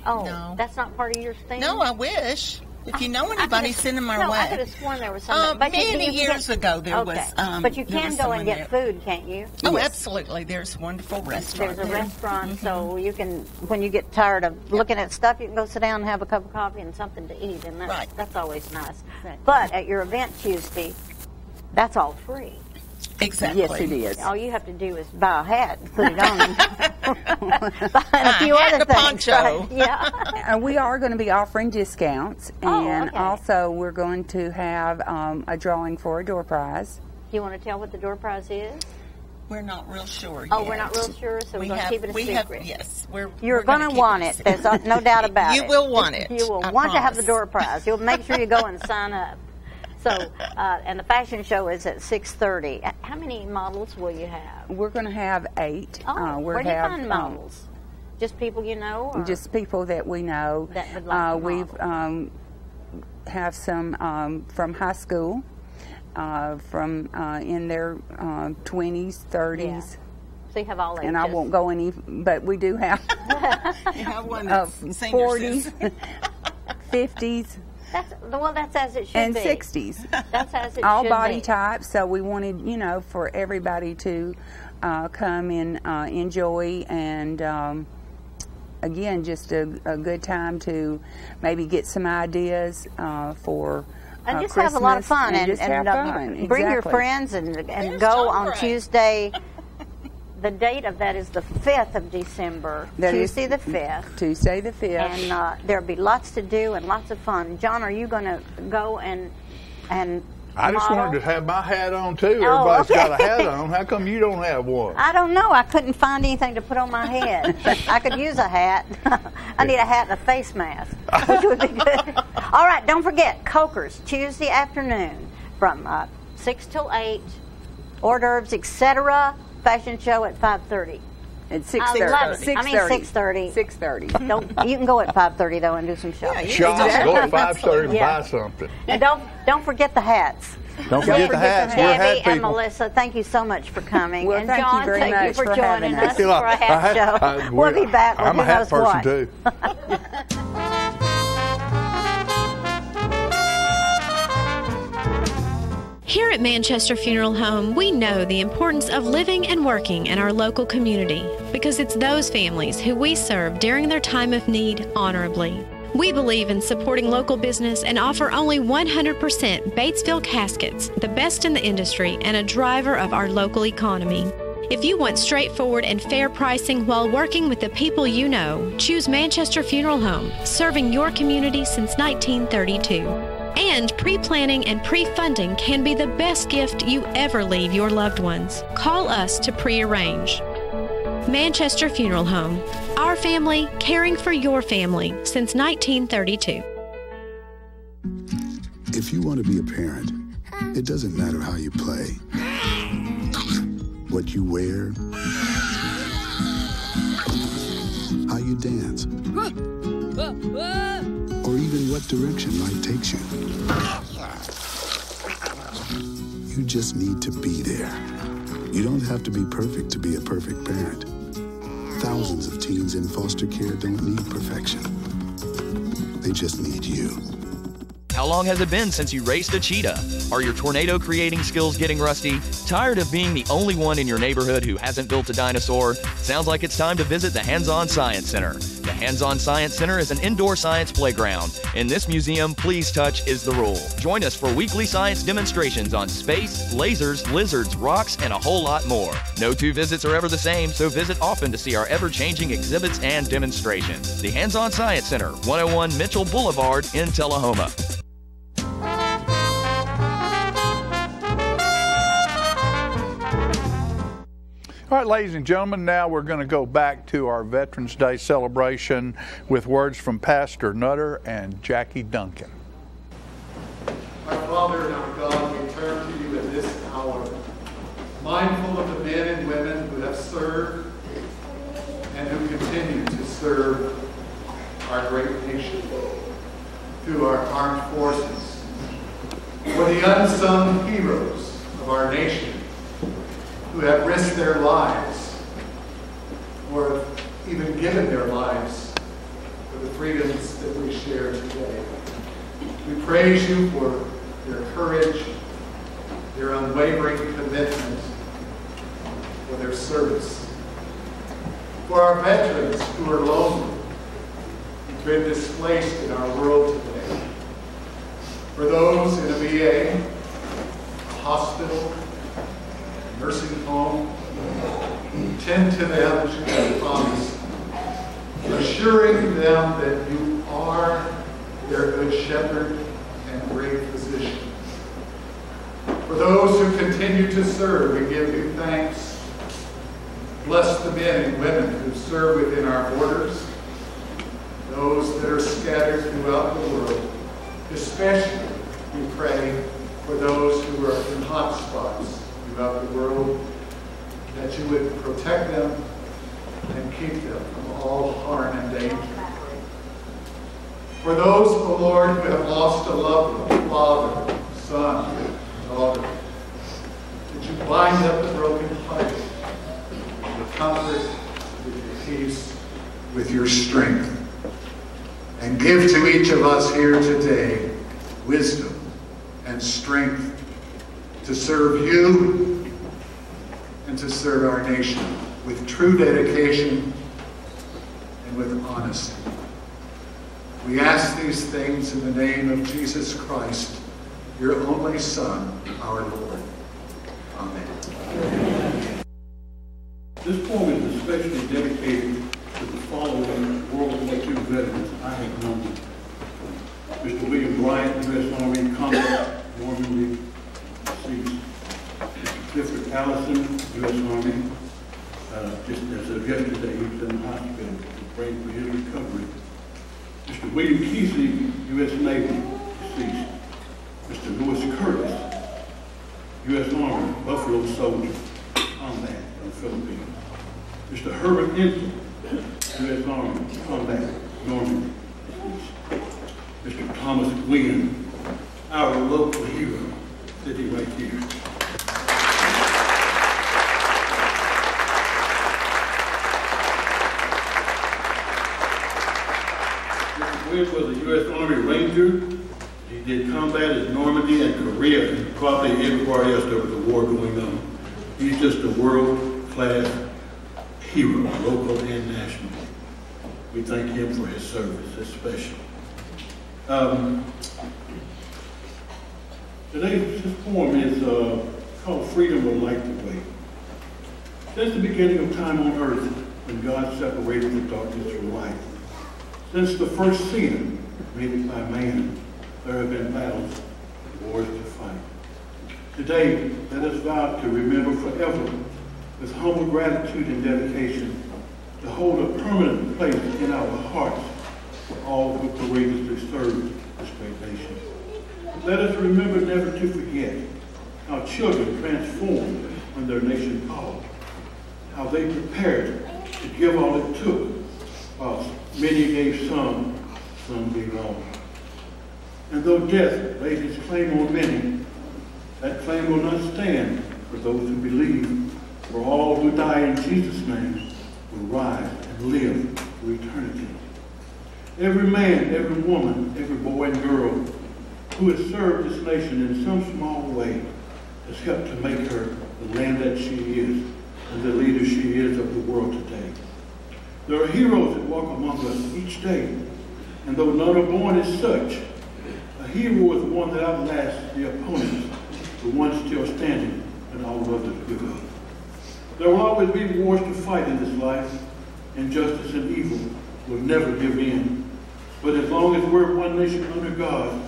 [SPEAKER 3] Oh,
[SPEAKER 7] no.
[SPEAKER 3] That's not part of your thing?
[SPEAKER 7] No, I wish. If you know anybody, send them our way.
[SPEAKER 3] I could have sworn there was something.
[SPEAKER 7] Many years ago there was.
[SPEAKER 3] But you can go and get food, can't you?
[SPEAKER 7] Oh, absolutely. There's a wonderful restaurant.
[SPEAKER 3] There's a restaurant, so you can, when you get tired of looking at stuff, you can go sit down and have a cup of coffee and something to eat, and that's always nice. But at your event Tuesday, that's all free.
[SPEAKER 7] Exactly.
[SPEAKER 8] Yes, it is.
[SPEAKER 3] All you have to do is buy a hat and put it on, and a few other things.
[SPEAKER 7] Poncho.
[SPEAKER 3] Right? Yeah.
[SPEAKER 8] We are going to be offering discounts, and also we're going to have a drawing for a door prize.
[SPEAKER 3] Do you want to tell what the door prize is?
[SPEAKER 7] We're not real sure
[SPEAKER 3] Oh,
[SPEAKER 7] yet.
[SPEAKER 3] we're not real sure, so we're going to keep it a secret.
[SPEAKER 7] Yes.
[SPEAKER 3] You're going to want it. There's no doubt about it.
[SPEAKER 7] You will want it.
[SPEAKER 3] You will want to have the door prize. You'll make sure you go and sign up. So, and the fashion show is at 6:30. How many models will you have?
[SPEAKER 8] We're going to have 8.
[SPEAKER 3] Where do you find models? Just people you know? Or?
[SPEAKER 8] Just people that we know.
[SPEAKER 3] That would like to
[SPEAKER 8] We've have some from high school, from in their 20s, 30s.
[SPEAKER 3] Yeah. So you have all ages.
[SPEAKER 8] And I won't go any, but we do have,
[SPEAKER 7] you have one that's
[SPEAKER 8] 40s, 50s.
[SPEAKER 3] That's as it should
[SPEAKER 8] and
[SPEAKER 3] be.
[SPEAKER 8] And 60s.
[SPEAKER 3] That's as it
[SPEAKER 8] all
[SPEAKER 3] should
[SPEAKER 8] body
[SPEAKER 3] be.
[SPEAKER 8] types. So we wanted, for everybody to come and enjoy, and again, just a good time to maybe get some ideas for
[SPEAKER 3] and just
[SPEAKER 8] Christmas,
[SPEAKER 3] have a lot of fun,
[SPEAKER 8] and just have fun.
[SPEAKER 3] Bring your
[SPEAKER 8] Exactly.
[SPEAKER 3] friends and go on Tuesday. The date of that is the 5th of December, Tuesday the 5th.
[SPEAKER 8] Tuesday the 5th.
[SPEAKER 3] And there'll be lots to do and lots of fun. John, are you going to go and
[SPEAKER 1] I just
[SPEAKER 3] model.
[SPEAKER 1] wanted to have my hat on too.
[SPEAKER 3] Oh,
[SPEAKER 1] Everybody's
[SPEAKER 3] okay.
[SPEAKER 1] got a hat on. How come you don't have one?
[SPEAKER 3] I don't know. I couldn't find anything to put on my head. I could use a hat. I need a hat and a face mask, which would be good. All right, don't forget, Coker's, Tuesday afternoon from 6 till 8, hors d'oeuvres, etc. Fashion show at 5:30.
[SPEAKER 8] At
[SPEAKER 3] 6:30. I love it. I mean 6:30.
[SPEAKER 8] 6:30.
[SPEAKER 3] Don't you can go at 5:30 though and do some shopping.
[SPEAKER 1] Shop, go at 5:30 and buy something.
[SPEAKER 3] And don't forget the hats.
[SPEAKER 1] Don't forget the hats. We're hat
[SPEAKER 3] Debbie and
[SPEAKER 1] people.
[SPEAKER 3] Melissa, thank you so much for coming.
[SPEAKER 8] Well,
[SPEAKER 3] and
[SPEAKER 8] thank you
[SPEAKER 3] John,
[SPEAKER 8] very
[SPEAKER 3] thank you
[SPEAKER 8] much
[SPEAKER 3] for
[SPEAKER 8] for
[SPEAKER 3] joining
[SPEAKER 8] having
[SPEAKER 3] us
[SPEAKER 8] us.
[SPEAKER 3] for a hat show. We'll be back with
[SPEAKER 1] I'm
[SPEAKER 3] who
[SPEAKER 1] a hat
[SPEAKER 3] knows
[SPEAKER 1] person
[SPEAKER 3] what.
[SPEAKER 1] too.
[SPEAKER 10] Here at Manchester Funeral Home, we know the importance of living and working in our local community because it's those families who we serve during their time of need honorably. We believe in supporting local business and offer only 100% Batesville caskets, the best in the industry and a driver of our local economy. If you want straightforward and fair pricing while working with the people you know, choose Manchester Funeral Home, serving your community since 1932. And pre-planning and pre-funding can be the best gift you ever leave your loved ones. Call us to pre-arrange. Manchester Funeral Home. Our family, caring for your family since 1932.
[SPEAKER 11] If you want to be a parent, it doesn't matter how you play, what you wear, how you dance, or even what direction life takes you. You just need to be there. You don't have to be perfect to be a perfect parent. Thousands of teens in foster care don't need perfection. They just need you.
[SPEAKER 12] How long has it been since you raced a cheetah? Are your tornado creating skills getting rusty? Tired of being the only one in your neighborhood who hasn't built a dinosaur? Sounds like it's time to visit the Hands-On Science Center. The Hands-On Science Center is an indoor science playground. In this museum, please touch is the rule. Join us for weekly science demonstrations on space, lasers, lizards, rocks, and a whole lot more. No two visits are ever the same, so visit often to see our ever-changing exhibits and demonstrations. The Hands-On Science Center, 101 Mitchell Boulevard in Tullahoma.
[SPEAKER 1] All right, ladies and gentlemen, now we're going to go back to our Veterans Day celebration with words from Pastor Nutter and Jackie Duncan.
[SPEAKER 13] Our Father and our God, we turn to you in this hour, mindful of the men and women who have served and who continue to serve our great nation through our armed forces, for the unsung heroes of our nation who have risked their lives or even given their lives for the freedoms that we share today. We praise you for their courage, their unwavering commitment, for their service. For our veterans who are lonely, who've been displaced in our world today. For those in a VA, a hospital, nursing home, tend to them as you have promised, assuring them that you are their good shepherd and great physician. For those who continue to serve, we give you thanks. Bless the men and women who serve within our borders, those that are scattered throughout the world. Especially, we pray for those who are in hot spots throughout the world, that you would protect them and keep them from all harm and danger. For those, O Lord, who have lost a loved one, father, son, daughter, that you bind up the brokenhearted with comfort, with your peace, with your strength, and give to each of us here today wisdom and strength to serve you and to serve our nation with true dedication and with honesty. We ask these things in the name of Jesus Christ, your only Son, our Lord. Amen.
[SPEAKER 15] This poem is especially dedicated to the following World War II veterans I have known. Mr. William Bryant, U.S. Army, Combat Normandy, Allison, U.S. Army. Just as of yesterday, he was in the hospital praying for his recovery. Mr. William Keesley, U.S. Navy, deceased. Mr. Lewis Curtis, U.S. Army, Buffalo Soldier, combat in the Philippines. Mr. Herbert Enfield, U.S. Army, combat, Normandy. Mr. Thomas Gwynn, our local hero, sitting right here. Mr. Gwynn was a U.S. Army Ranger. He did combat at Normandy and Korea and probably everywhere else there was a war going on. He's just a world-class hero, local and national. We thank him for his service, especially. Today's poem is called Freedom Will Light the Way. Since the beginning of time on earth, when God separated the darkness from light, since the first sin made by man, there have been battles, wars to fight. Today, let us vow to remember forever, with humble gratitude and dedication, to hold a permanent place in our hearts for all who courageously serve this great nation. Let us remember never to forget how children transformed when their nation called, how they prepared to give all it took, while many gave some gave all. And though death laid its claim on many, that claim will not stand for those who believe, for all who die in Jesus' name will rise and live for eternity. Every man, every woman, every boy and girl who has served this nation in some small way has helped to make her the land that she is and the leader she is of the world today. There are heroes that walk among us each day, and though none are born as such, a hero is one that outlasts the opponents, the one still standing when all others give up. There will always be wars to fight in this life, injustice and evil will never give in. But as long as we're one nation under God,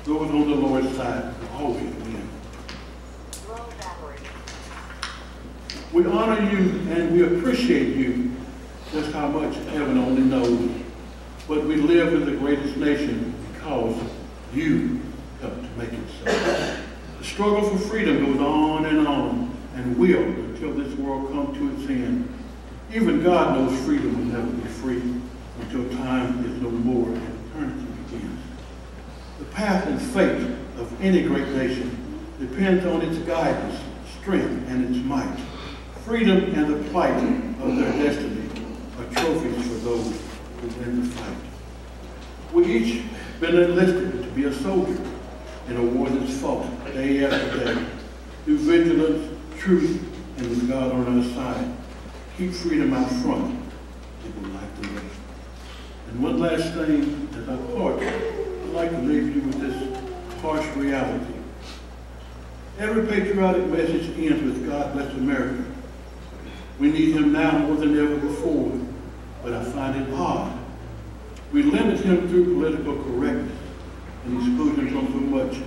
[SPEAKER 15] those on the Lord's side will always win. We honor you and we appreciate you, just how much heaven only knows. But we live in the greatest nation because you helped to make it so. The struggle for freedom goes on and will until this world comes to its end. Even God knows freedom will never be free until time is no more and eternity begins. The path and fate of any great nation depends on its guidance, strength, and its might. Freedom and the plight of their destiny are trophies for those who win the fight. We each been enlisted to be a soldier in a war that's fought day after day. Through vigilance, truth, and with God on our side, keep freedom out front. It will light the way. And one last thing, as I part, I'd like to leave you with this harsh reality. Every patriotic message ends with God bless America. We need him now more than ever before, but I find it hard. We limit him through political correctness and exclusion from so much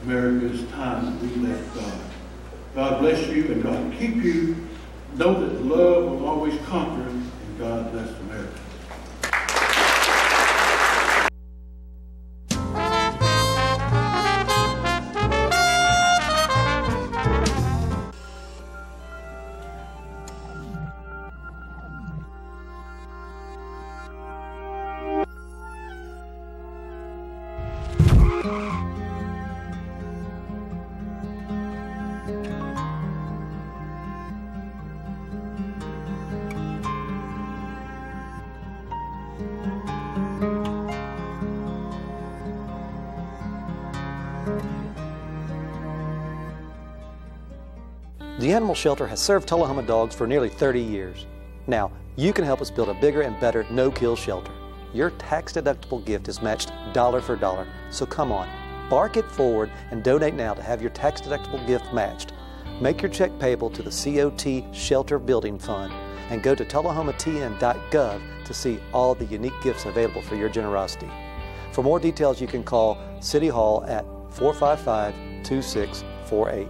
[SPEAKER 15] America's time we let God. God bless you and God keep you. Know that love will always conquer, and God bless America.
[SPEAKER 16] The Animal Shelter has served Tullahoma dogs for nearly 30 years. Now, you can help us build a bigger and better no-kill shelter. Your tax-deductible gift is matched dollar for dollar, so come on, bark it forward and donate now to have your tax-deductible gift matched. Make your check payable to the COT Shelter Building Fund and go to tullahomatn.gov to see all the unique gifts available for your generosity. For more details, you can call City Hall at 455-2648.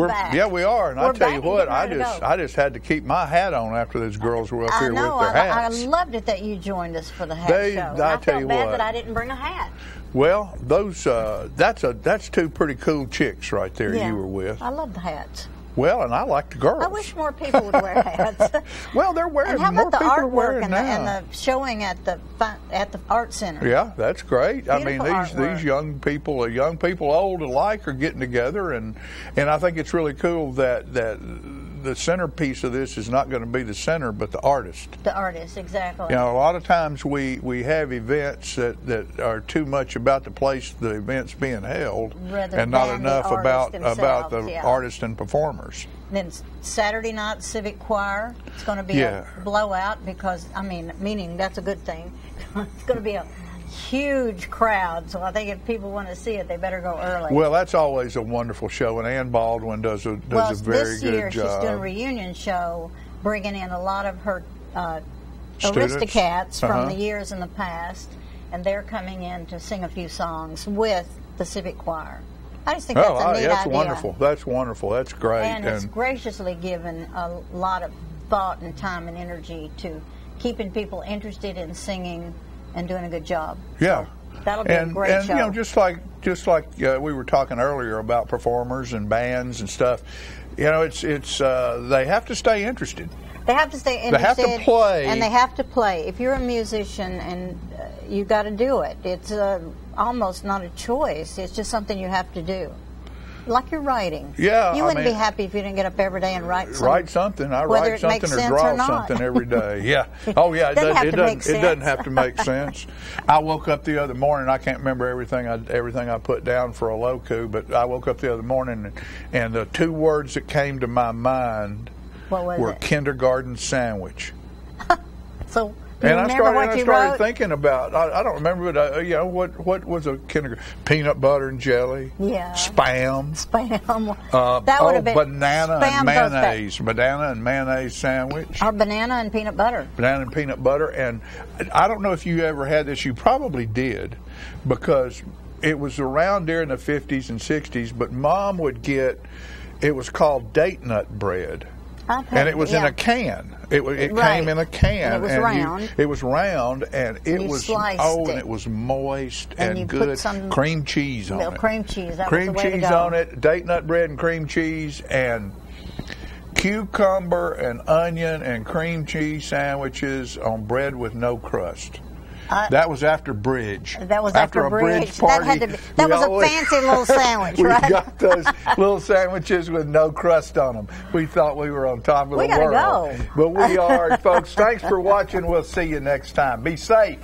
[SPEAKER 3] back.
[SPEAKER 1] Yeah, we are. And I tell you what, I
[SPEAKER 3] I
[SPEAKER 1] just had to keep my hat on after those girls were up here with their
[SPEAKER 3] I
[SPEAKER 1] hats.
[SPEAKER 3] loved it that you joined us for the hat show.
[SPEAKER 1] I
[SPEAKER 3] felt
[SPEAKER 1] tell you
[SPEAKER 3] bad
[SPEAKER 1] what,
[SPEAKER 3] that I didn't bring a hat.
[SPEAKER 1] Well, those that's two pretty cool chicks right there you were with.
[SPEAKER 3] I love the hats.
[SPEAKER 1] Well, and I like the girls.
[SPEAKER 3] I wish more people would wear hats.
[SPEAKER 1] Well, they're wearing
[SPEAKER 3] and how
[SPEAKER 1] more
[SPEAKER 3] about the
[SPEAKER 1] people are
[SPEAKER 3] artwork
[SPEAKER 1] wearing
[SPEAKER 3] and
[SPEAKER 1] now.
[SPEAKER 3] the showing at the art center?
[SPEAKER 1] Yeah, that's great.
[SPEAKER 3] Beautiful
[SPEAKER 1] I mean,
[SPEAKER 3] artwork.
[SPEAKER 1] these young people, old alike, are getting together, and I think it's really cool that the centerpiece of this is not going to be the center, but the artist.
[SPEAKER 3] The artist, exactly.
[SPEAKER 1] You know, a lot of times we have events that are too much about the place the event's being held, and not enough about the artist and performers.
[SPEAKER 3] Then Saturday night, Civic Choir. It's going to be a blowout because, meaning that's a good thing. It's going to be a huge crowd, so I think if people want to see it, they better go early.
[SPEAKER 1] Well, that's always a wonderful show, and Ann Baldwin does a very good job.
[SPEAKER 3] This year she's doing a reunion show, bringing in a lot of her Aristocats from the years in the past, and they're coming in to sing a few songs with the Civic Choir. I just think that's a neat idea.
[SPEAKER 1] Wonderful. That's wonderful. That's great.
[SPEAKER 3] And it's graciously given a lot of thought and time and energy to keeping people interested in singing and doing a good job.
[SPEAKER 1] Yeah.
[SPEAKER 3] So that'll be a great show.
[SPEAKER 1] You know, just like we were talking earlier about performers and bands and stuff, you know, it's they have to stay interested.
[SPEAKER 3] They have to stay interested.
[SPEAKER 1] They have to play.
[SPEAKER 3] And they have to play. If you're a musician and you got to do it, it's almost not a choice. It's just something you have to do. Like you're writing.
[SPEAKER 1] Yeah,
[SPEAKER 3] you wouldn't be happy if you didn't get up every day and write something.
[SPEAKER 1] Write something. I write something or draw something every day. Yeah. Oh, yeah. It doesn't have to make sense. I woke up the other morning. I can't remember everything I put down for a locu, but I woke up the other morning and the two words that came to my mind were kindergarten sandwich.
[SPEAKER 3] So.
[SPEAKER 1] And I started thinking about. I don't remember, but you know what was a kindergarten? Peanut butter and jelly.
[SPEAKER 3] Yeah.
[SPEAKER 1] Spam.
[SPEAKER 3] That would have been
[SPEAKER 1] banana and mayonnaise. Banana and mayonnaise sandwich.
[SPEAKER 3] Or banana and peanut butter.
[SPEAKER 1] Banana and peanut butter, and I don't know if you ever had this. You probably did, because it was around during the 50s and 60s. But Mom would get. It was called date nut bread. And it was in a can. It came in a can.
[SPEAKER 3] And it was round.
[SPEAKER 1] It was round, and it was
[SPEAKER 3] and
[SPEAKER 1] it was moist and
[SPEAKER 3] you
[SPEAKER 1] good.
[SPEAKER 3] Put some
[SPEAKER 1] cream cheese on it.
[SPEAKER 3] Cream cheese. That
[SPEAKER 1] cream
[SPEAKER 3] was the way
[SPEAKER 1] cheese
[SPEAKER 3] to go.
[SPEAKER 1] on it. Date nut bread and cream cheese and cucumber and onion and cream cheese sandwiches on bread with no crust. That was after bridge.
[SPEAKER 3] That was
[SPEAKER 1] after
[SPEAKER 3] a
[SPEAKER 1] bridge party.
[SPEAKER 3] That was a fancy little sandwich, right?
[SPEAKER 1] We got those little sandwiches with no crust on them. We thought we were on top of the world.
[SPEAKER 3] We gotta go.
[SPEAKER 1] But we are, folks. Thanks for watching. We'll see you next time. Be safe.